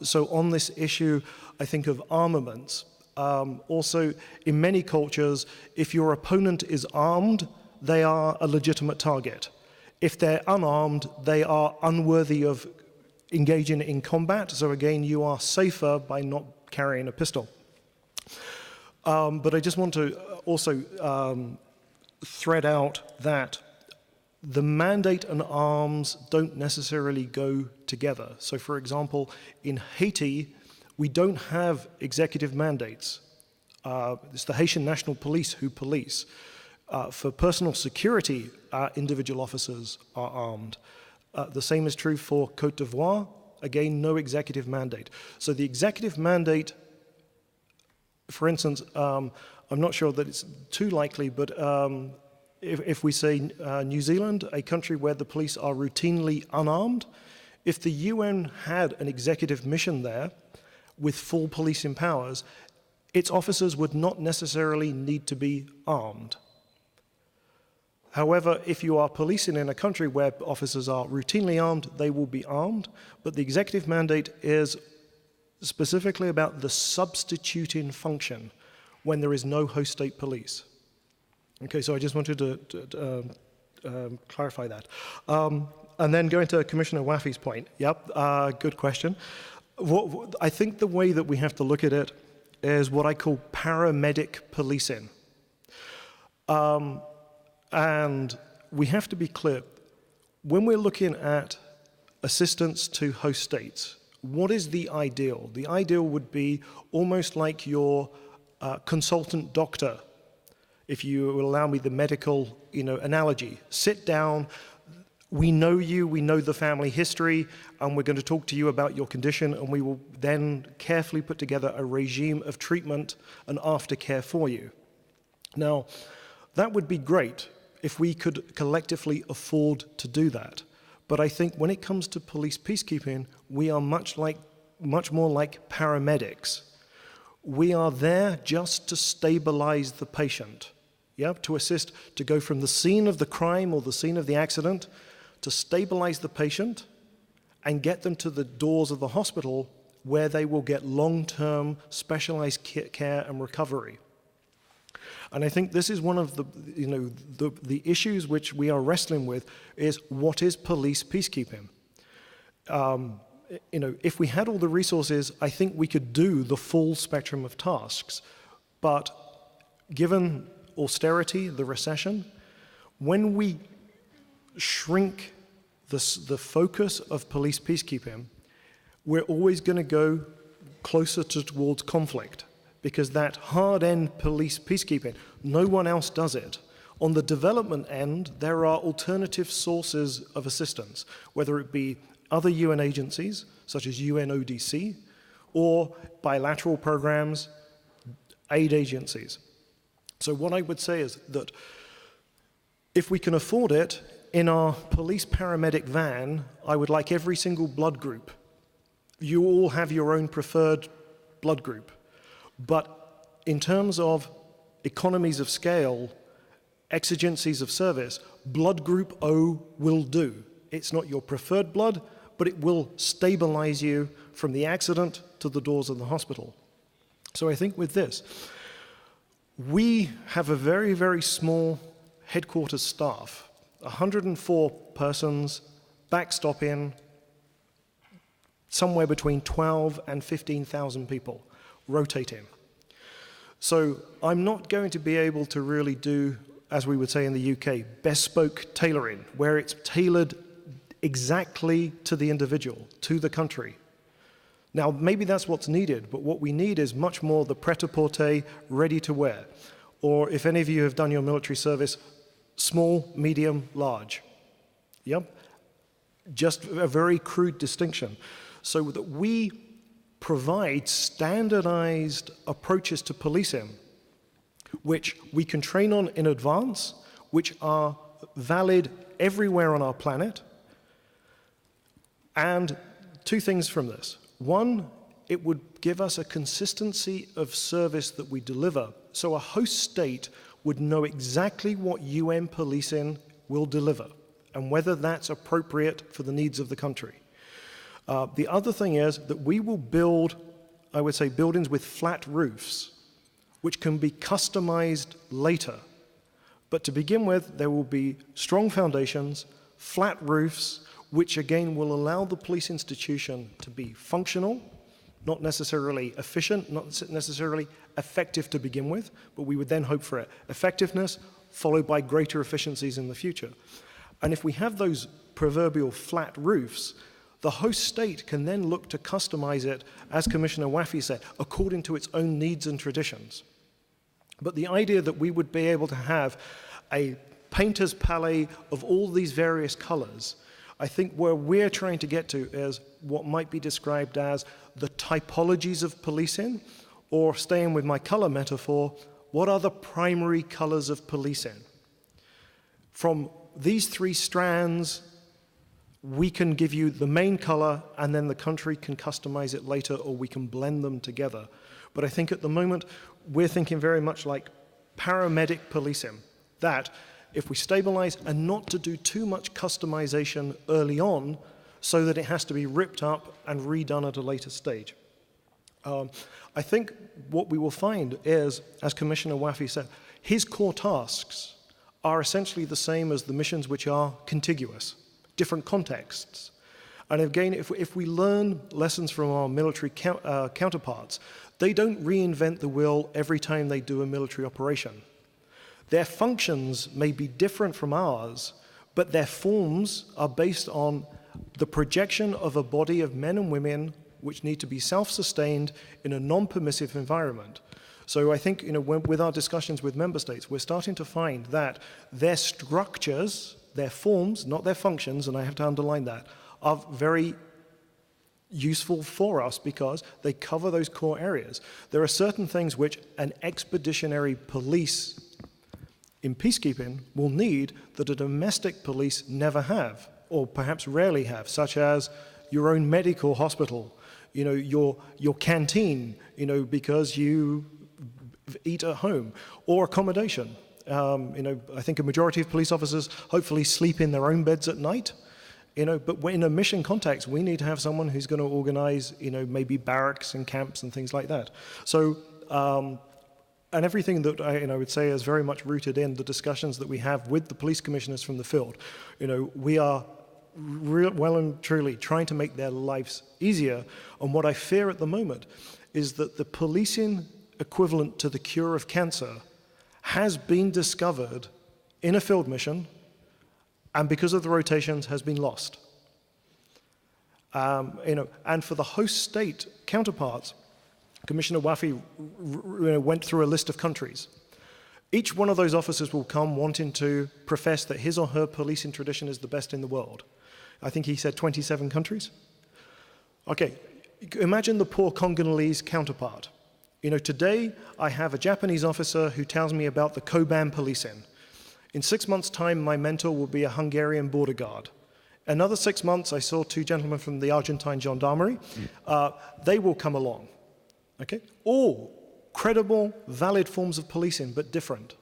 B: So on this issue, I think of armaments. Also, in many cultures, if your opponent is armed, they are a legitimate target. If they're unarmed, they are unworthy of engaging in combat. So again, you are safer by not carrying a pistol. But I just want to also thread out that the mandate and arms don't necessarily go together. So for example, in Haiti, we don't have executive mandates. It's the Haitian National Police who police. For personal security, individual officers are armed. The same is true for Côte d'Ivoire. Again, no executive mandate. So the executive mandate, for instance, I'm not sure that it's too likely, but if we say New Zealand, a country where the police are routinely unarmed, if the UN had an executive mission there with full policing powers, its officers would not necessarily need to be armed. However, if you are policing in a country where officers are routinely armed, they will be armed, but the executive mandate is specifically about the substituting function when there is no host state police. Okay, so I just wanted to clarify that. And then going to Commissioner Waffe's point, good question. I think the way that we have to look at it is what I call paramedic policing. And we have to be clear, when we're looking at assistance to host states, what is the ideal? The ideal would be almost like your consultant doctor, if you will allow me the medical analogy. Sit down, we know you, we know the family history, and we're going to talk to you about your condition, and we will then carefully put together a regime of treatment and aftercare for you. Now, that would be great if we could collectively afford to do that. But I think when it comes to police peacekeeping, we are much more like paramedics. We are there just to stabilize the patient, to assist, to go from the scene of the crime or the scene of the accident, to stabilize the patient and get them to the doors of the hospital where they will get long-term specialized care and recovery. And I think this is one of the issues which we are wrestling with is what is police peacekeeping? If we had all the resources, I think we could do the full spectrum of tasks. But given austerity, the recession, when we shrink the focus of police peacekeeping, we're always going to go closer towards conflict. Because that hard-end police peacekeeping, no one else does it. On the development end, there are alternative sources of assistance, whether it be other UN agencies, such as UNODC, or bilateral programs, aid agencies. So what I would say is that if we can afford it, in our police paramedic van, I would like every single blood group. You all have your own preferred blood group. But in terms of economies of scale, exigencies of service, blood group O will do. It's not your preferred blood, but it will stabilize you from the accident to the doors of the hospital. So I think with this, we have a very, very small headquarters staff, 104 persons, backstopping somewhere between 12 and 15,000 people. Rotating. So I'm not going to be able to really do, as we would say in the UK, bespoke tailoring, where it's tailored exactly to the individual, to the country. Now, maybe that's what's needed, but what we need is much more the pret-a-porter, ready to wear. Or if any of you have done your military service, small, medium, large. Yep. Just a very crude distinction. So that we provide standardized approaches to policing, which we can train on in advance, which are valid everywhere on our planet. And two things from this. One, it would give us a consistency of service that we deliver. So a host state would know exactly what UN policing will deliver and whether that's appropriate for the needs of the country. The other thing is that we will build, I would say, buildings with flat roofs, which can be customized later. But to begin with, there will be strong foundations, flat roofs, which again will allow the police institution to be functional, not necessarily efficient, not necessarily effective to begin with, but we would then hope for effectiveness followed by greater efficiencies in the future. And if we have those proverbial flat roofs, the host state can then look to customize it, as Commissioner Wafi said, according to its own needs and traditions. But the idea that we would be able to have a painter's palette of all these various colors, I think where we're trying to get to is what might be described as the typologies of policing, or staying with my color metaphor, what are the primary colors of policing? From these three strands, we can give you the main color, and then the country can customize it later, or we can blend them together. But I think at the moment, we're thinking very much like paramedic policing, that if we stabilize and not to do too much customization early on so that it has to be ripped up and redone at a later stage. I think what we will find is, as Commissioner Wafi said, his core tasks are essentially the same as the missions which are contiguous, different contexts. And again, if we learn lessons from our military counterparts, they don't reinvent the wheel every time they do a military operation. Their functions may be different from ours, but their forms are based on the projection of a body of men and women which need to be self-sustained in a non-permissive environment. So I think, with our discussions with member states, we're starting to find that their structures, their forms, not their functions, and I have to underline that, are very useful for us because they cover those core areas. There are certain things which an expeditionary police in peacekeeping will need that a domestic police never have, or perhaps rarely have, such as your own medical hospital, your canteen, because you eat at home, or accommodation. I think a majority of police officers hopefully sleep in their own beds at night. But in a mission context, we need to have someone who's going to organize, maybe barracks and camps and things like that. So, and everything that I would say is very much rooted in the discussions that we have with the police commissioners from the field. We are well and truly trying to make their lives easier. And what I fear at the moment is that the policing equivalent to the cure of cancer has been discovered in a field mission, and because of the rotations has been lost. And for the host state counterparts, Commissioner Wafi went through a list of countries. Each one of those officers will come wanting to profess that his or her policing tradition is the best in the world. I think he said 27 countries. Okay, imagine the poor Congolese counterpart. Today I have a Japanese officer who tells me about the Koban policing. In 6 months' time, my mentor will be a Hungarian border guard. Another 6 months, I saw two gentlemen from the Argentine gendarmerie. They will come along. Okay? All credible, valid forms of policing, but different.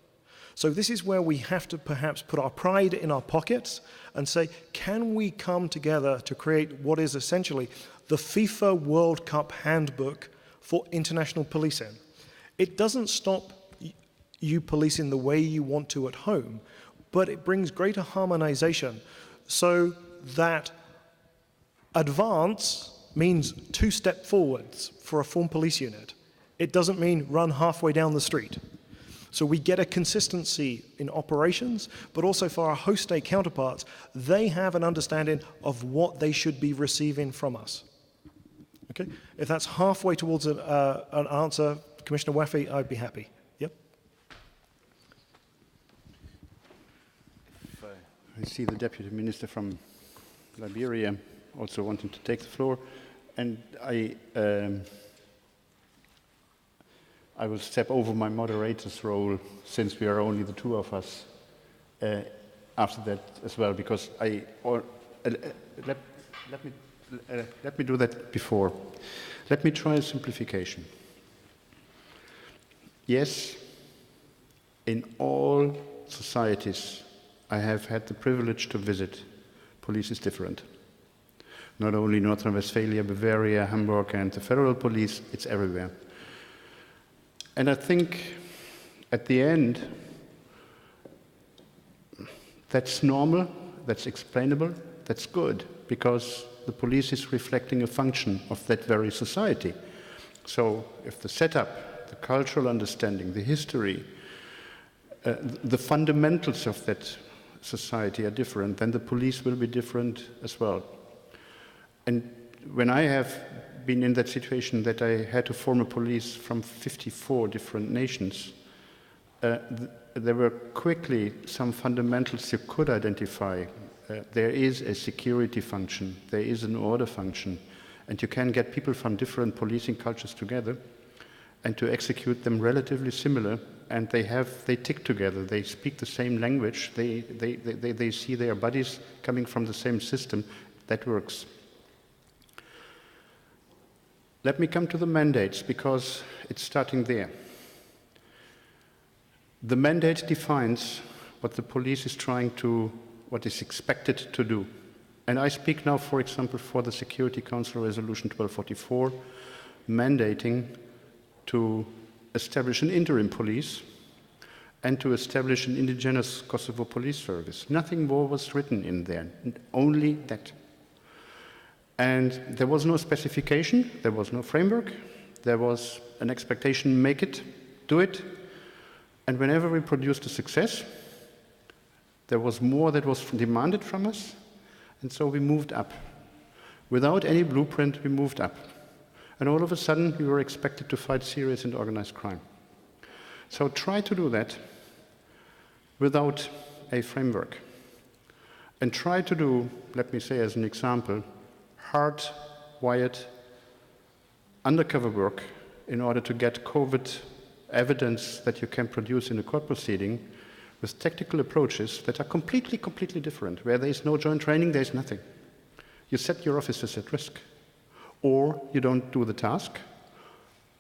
B: So this is where we have to perhaps put our pride in our pockets and say, can we come together to create what is essentially the FIFA World Cup handbook for international policing? It doesn't stop you policing the way you want to at home, but it brings greater harmonization so that advance means 2 steps forwards for a formed police unit. It doesn't mean run halfway down the street. So we get a consistency in operations, but also for our host state counterparts, they have an understanding of what they should be receiving from us. Okay? If that's halfway towards an answer, Commissioner Wafi, I'd be happy. Yep.
A: I see the Deputy Minister from Liberia also wanting to take the floor, and I will step over my moderator's role, since we are only the two of us, after that as well, because let me do that before. Let me try a simplification. Yes, in all societies I have had the privilege to visit, police is different. Not only North Rhine-Westphalia, Bavaria, Hamburg, and the federal police, it's everywhere. And I think at the end, that's normal, that's explainable, that's good, because the police is reflecting a function of that very society. So if the setup, the cultural understanding, the history, the fundamentals of that society are different, then the police will be different as well. And when I have been in that situation that I had to form a police from 54 different nations, there were quickly some fundamentals you could identify. There is a security function, there is an order function, and you can get people from different policing cultures together and to execute them relatively similar, and they tick together, they speak the same language, they see their buddies coming from the same system. That works. Let me come to the mandates, because it's starting there. The mandate defines what the police is trying to, what is expected to do. And I speak now, for example, for the Security Council Resolution 1244, mandating to establish an interim police and to establish an indigenous Kosovo police service. Nothing more was written in there, only that. And there was no specification, there was no framework, there was an expectation, make it, do it. And whenever we produced a success, there was more that was demanded from us, and so we moved up. Without any blueprint, we moved up. And all of a sudden, we were expected to fight serious and organized crime. So try to do that without a framework. And try to do, let me say as an example, hard-wired undercover work in order to get COVID evidence that you can produce in a court proceeding with tactical approaches that are completely different. Where there is no joint training, there is nothing. You set your officers at risk. Or you don't do the task,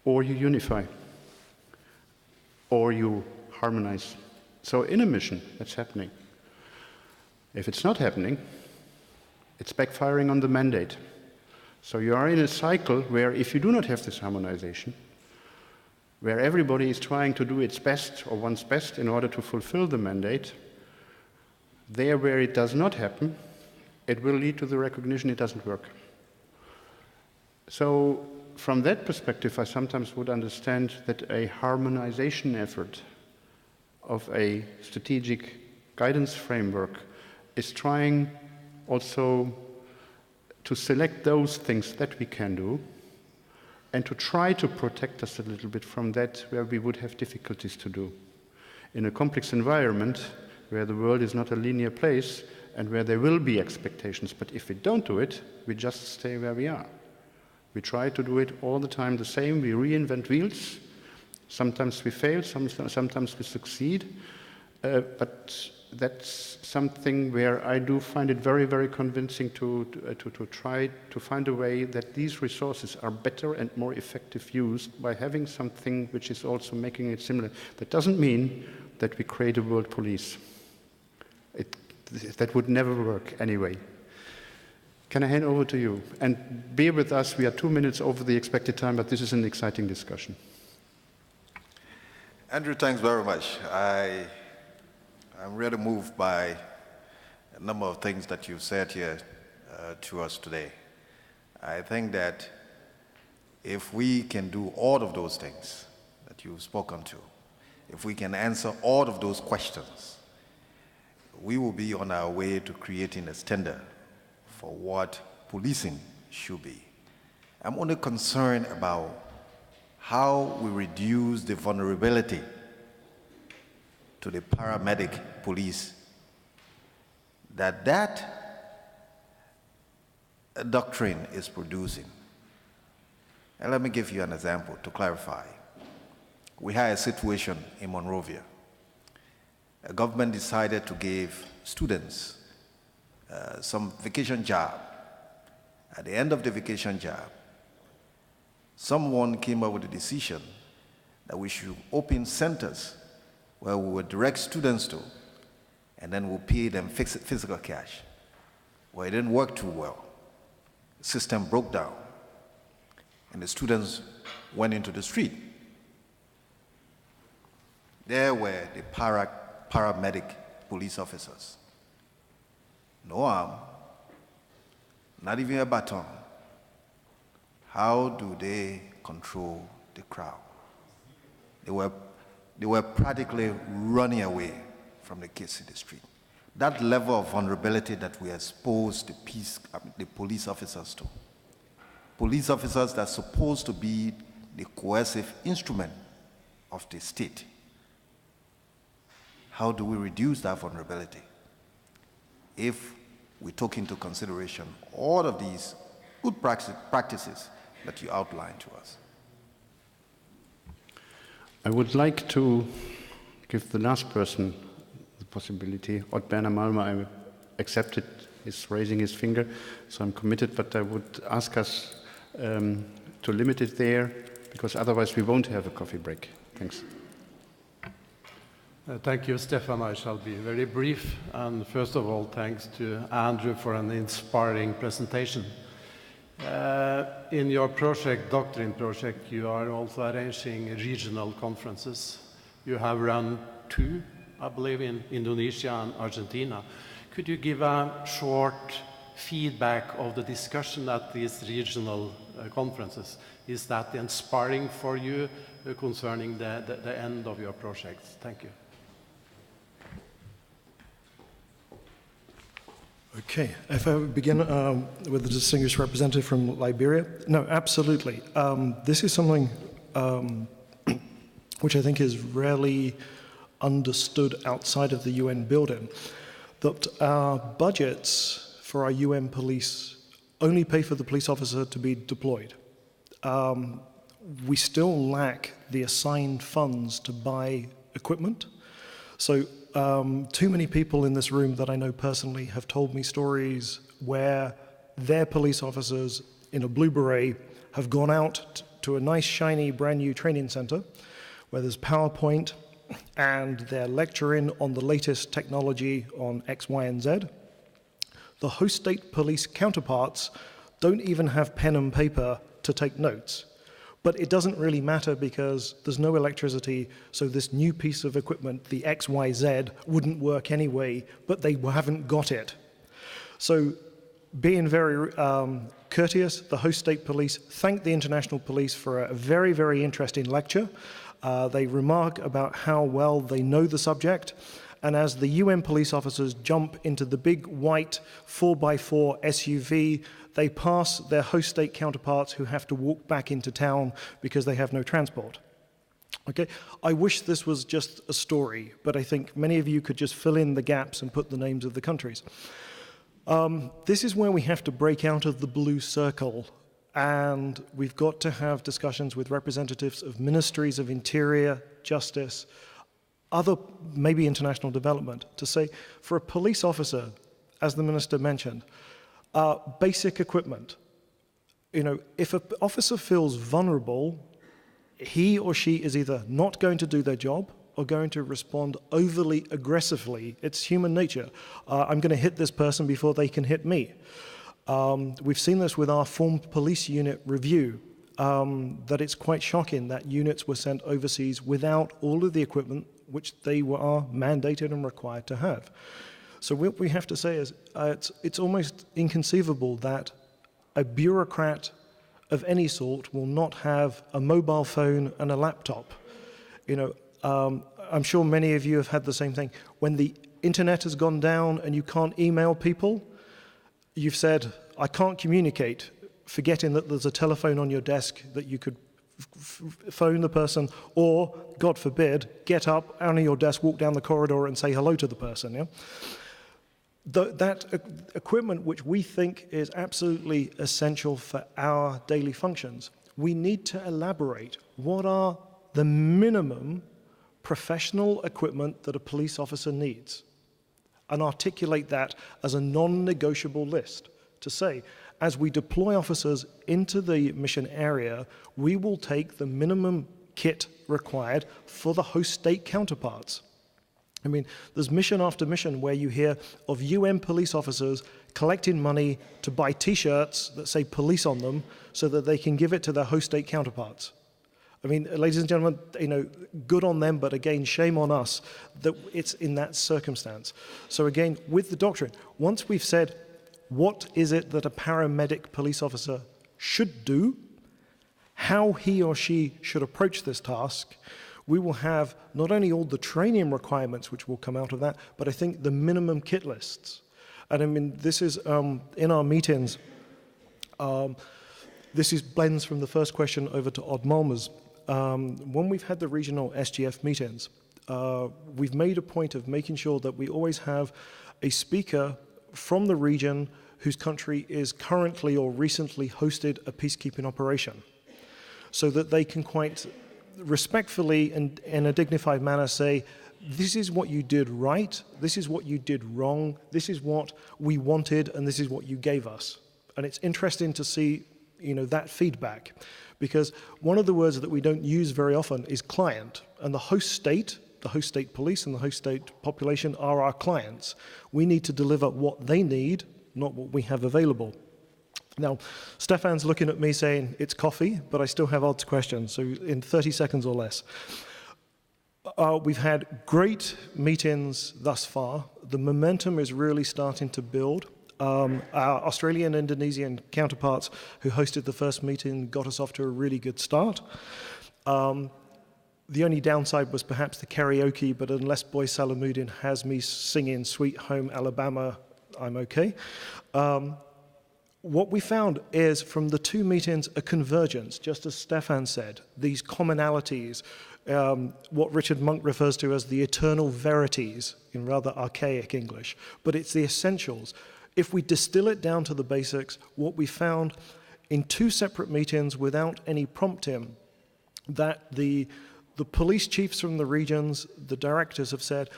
A: or you unify, or you harmonize. So in a mission, that's happening. If it's not happening, it's backfiring on the mandate. So you are in a cycle where if you do not have this harmonization, where everybody is trying to do its best or one's best in order to fulfill the mandate, there where it does not happen, it will lead to the recognition it doesn't work. So from that perspective, I sometimes would understand that a harmonization effort of a strategic guidance framework is trying also to select those things that we can do and to try to protect us a little bit from that where we would have difficulties to do. In a complex environment where the world is not a linear place and where there will be expectations, but if we don't do it, we just stay where we are. We try to do it all the time the same. We reinvent wheels. Sometimes we fail, sometimes we succeed. But that's something where I do find it very convincing to try to find a way that these resources are better and more effective used by having something which is also making it similar. That doesn't mean that we create a world police. That would never work anyway. Can I hand over to you? And bear with us, we are 2 minutes over the expected time, but this is an exciting discussion.
E: Andrew, thanks very much. I'm really moved by a number of things that you've said here to us today. I think that If we can do all of those things that you've spoken to, if we can answer all of those questions, we will be on our way to creating a standard for what policing should be. I'm only concerned about how we reduce the vulnerability to the paramedic police that doctrine is producing. And let me give you an example to clarify. We had a situation in Monrovia. A government decided to give students some vacation job. At the end of the vacation job, someone came up with a decision that we should open centers where we would direct students to, and then we'll pay them physical cash. Well, it didn't work too well. The system broke down, and the students went into the street. There were the paramedic police officers. No arm, not even a baton. How do they control the crowd? They were practically running away from the kids in the street. That level of vulnerability that we expose the police officers to. Police officers that are supposed to be the coercive instrument of the state. How do we reduce that vulnerability? If we took into consideration all of these good practices that you outlined to us.
A: I would like to give the last person the possibility. Ott Berner Malmer, I accepted his raising his finger, so I'm committed, but I would ask us to limit it there, because otherwise we won't have a coffee break. Thanks.
F: Thank you, Stefan. I shall be very brief. And first of all, thanks to Andrew for an inspiring presentation. In your doctrine project, you are also arranging regional conferences. You have run 2, I believe, in Indonesia and Argentina. Could you give a short feedback of the discussion at these regional conferences? Is that inspiring for you concerning the end of your projects? Thank you.
B: Okay, if I would begin with the distinguished representative from Liberia. No, absolutely. This is something which I think is rarely understood outside of the UN building, that our budgets for our UN police only pay for the police officer to be deployed. We still lack the assigned funds to buy equipment. So too many people in this room that I know personally have told me stories where their police officers in a blue beret have gone out to a nice, shiny, brand new training center where there's PowerPoint and they're lecturing on the latest technology on X, Y, and Z. The host state police counterparts don't even have pen and paper to take notes. But it doesn't really matter because there's no electricity, so this new piece of equipment, the XYZ, wouldn't work anyway, but they haven't got it. So being very courteous, the host state police thanked the international police for a very, very interesting lecture. They remark about how well they know the subject, and as the UN police officers jump into the big white 4x4 SUV, they pass their host state counterparts who have to walk back into town because they have no transport. Okay, I wish this was just a story, but I think many of you could just fill in the gaps and put the names of the countries. This is where we have to break out of the blue circle, and we've got to have discussions with representatives of ministries of interior, justice, other maybe international development, to say for a police officer, as the minister mentioned, basic equipment. You know, if an officer feels vulnerable, he or she is either not going to do their job or going to respond overly aggressively. It's human nature. I'm going to hit this person before they can hit me. We've seen this with our formed police unit review, that it's quite shocking that units were sent overseas without all of the equipment which they are mandated and required to have. So what we have to say is it's almost inconceivable that a bureaucrat of any sort will not have a mobile phone and a laptop. I'm sure many of you have had the same thing. When the internet has gone down and you can't email people, you've said, I can't communicate, forgetting that there's a telephone on your desk that you could phone the person, or, God forbid, get up out of your desk, walk down the corridor and say hello to the person. Yeah? That equipment, which we think is absolutely essential for our daily functions, we need to elaborate what are the minimum professional equipment that a police officer needs, and articulate that as a non-negotiable list to say, as we deploy officers into the mission area, we will take the minimum kit required for the host state counterparts. I mean, there's mission after mission where you hear of UN police officers collecting money to buy T-shirts that say police on them so that they can give it to their host state counterparts. I mean, ladies and gentlemen, good on them, but again, shame on us that it's in that circumstance. So again, with the doctrine, once we've said, what is it that a paramedic police officer should do, how he or she should approach this task, we will have not only all the training requirements which will come out of that, but I think the minimum kit lists. And I mean, this is in our meetings, this is blends from the first question over to Odd Malmers. When we've had the regional SGF meetings, we've made a point of making sure that we always have a speaker from the region whose country is currently or recently hosted a peacekeeping operation, so that they can quite respectfully and in a dignified manner say, this is what you did right, this is what you did wrong, this is what we wanted, and this is what you gave us. And it's interesting to see, that feedback, because one of the words that we don't use very often is client, and the host state police and the host state population are our clients. We need to deliver what they need, not what we have available. Now, Stefan's looking at me saying, it's coffee, but I still have odds questions, so in 30 seconds or less. We've had great meetings thus far. The momentum is really starting to build. Our Australian and Indonesian counterparts who hosted the first meeting got us off to a really good start. The only downside was perhaps the karaoke, but unless Boy Salamuddin has me singing Sweet Home Alabama, I'm okay. What we found is from the two meetings a convergence, just as Stefan said, these commonalities, what Richard Monk refers to as the eternal verities in rather archaic English, but it's the essentials. If we distill it down to the basics, what we found in two separate meetings without any prompting, that the police chiefs from the regions, the directors have said,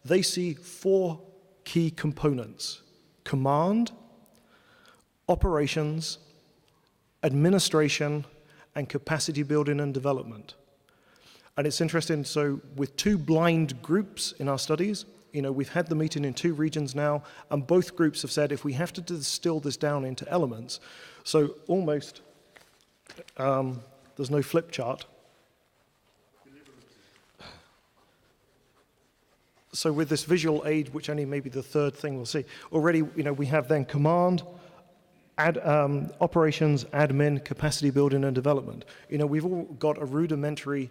B: they see four key components: command, operations, administration, and capacity building and development. And it's interesting, so with two blind groups in our studies, we've had the meeting in two regions now, and both groups have said if we have to distill this down into elements, so almost, there's no flip chart. So with this visual aid, which only maybe the third thing we'll see, already we have then command, operations, admin, capacity building and development. We've all got a rudimentary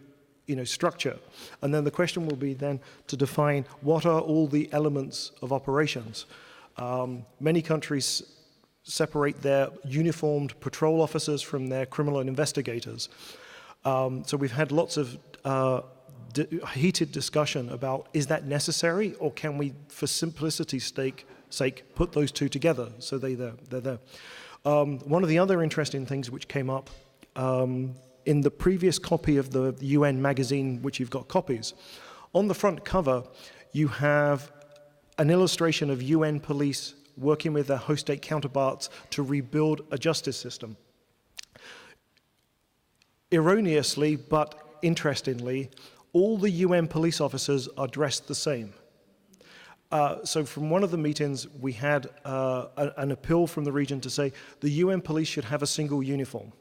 B: structure. And then the question will be then to define what are all the elements of operations. Many countries separate their uniformed patrol officers from their criminal investigators. So we've had lots of heated discussion about, is that necessary, or can we, for simplicity's sake, put those two together so they're there. One of the other interesting things which came up in the previous copy of the UN magazine, which you've got copies, on the front cover you have an illustration of UN police working with their host state counterparts to rebuild a justice system. Erroneously, but interestingly, all the UN police officers are dressed the same. So from one of the meetings, we had an appeal from the region to say the UN police should have a single uniform.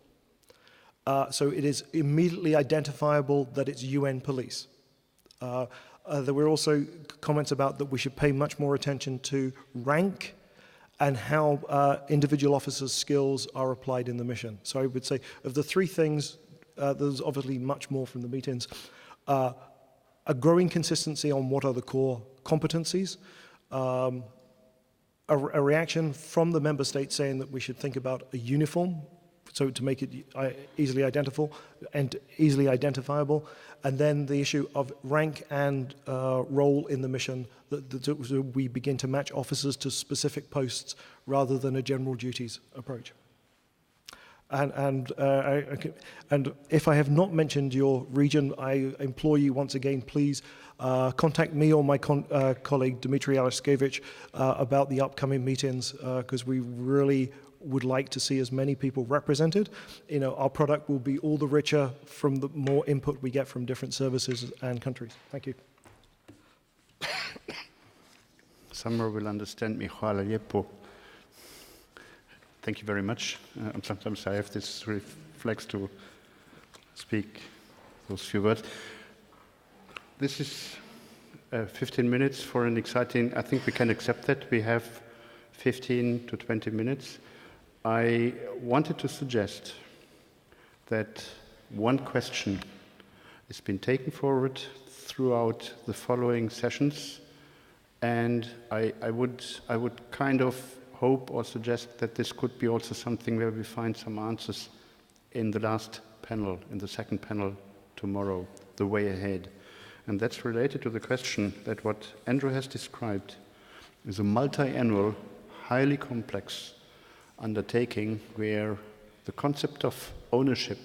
B: So it is immediately identifiable that it's UN police. There were also comments about that we should pay much more attention to rank and how individual officers' skills are applied in the mission. So I would say of the three things, there's obviously much more from the meetings, a growing consistency on what are the core competencies, a reaction from the member states saying that we should think about a uniform, so to make it easily identifiable, and then the issue of rank and role in the mission, that we begin to match officers to specific posts rather than a general duties approach. And if I have not mentioned your region, I implore you once again, please contact me or my colleague Dmitry Aleskevich about the upcoming meetings, because we really would like to see as many people represented. You know, our product will be all the richer from the more input we get from different services and countries. Thank you.
A: Summer will understand me. Hvala lijepo. Thank you very much. Sometimes I have this reflex to speak those few words. This is 15 minutes for an exciting, I think we can accept that. We have 15 to 20 minutes. I wanted to suggest that one question has been taken forward throughout the following sessions, and I would kind of hope or suggest that this could be also something where we find some answers in the last panel, in the second panel tomorrow, the way ahead. And that's related to the question that what Andrew has described is a multi-annual, highly complex undertaking where the concept of ownership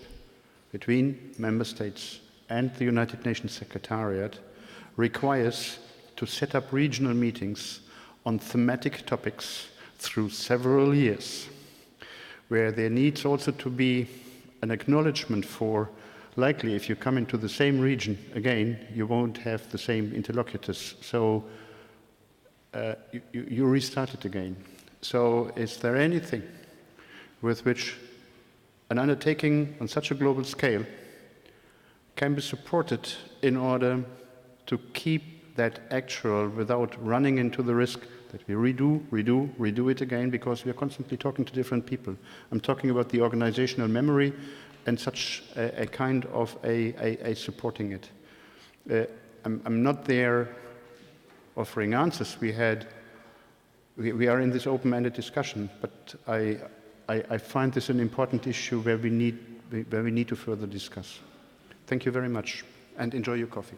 A: between member states and the United Nations Secretariat requires to set up regional meetings on thematic topics through several years, where there needs also to be an acknowledgement for, likely if you come into the same region again, you won't have the same interlocutors, so you restart it again. So is there anything with which an undertaking on such a global scale can be supported in order to keep that actual without running into the risk that we redo it again, because we are constantly talking to different people. I'm talking about the organizational memory and such a kind of a supporting it. I'm not there offering answers. We are in this open-ended discussion, but I find this an important issue where we need to further discuss. Thank you very much, and enjoy your coffee.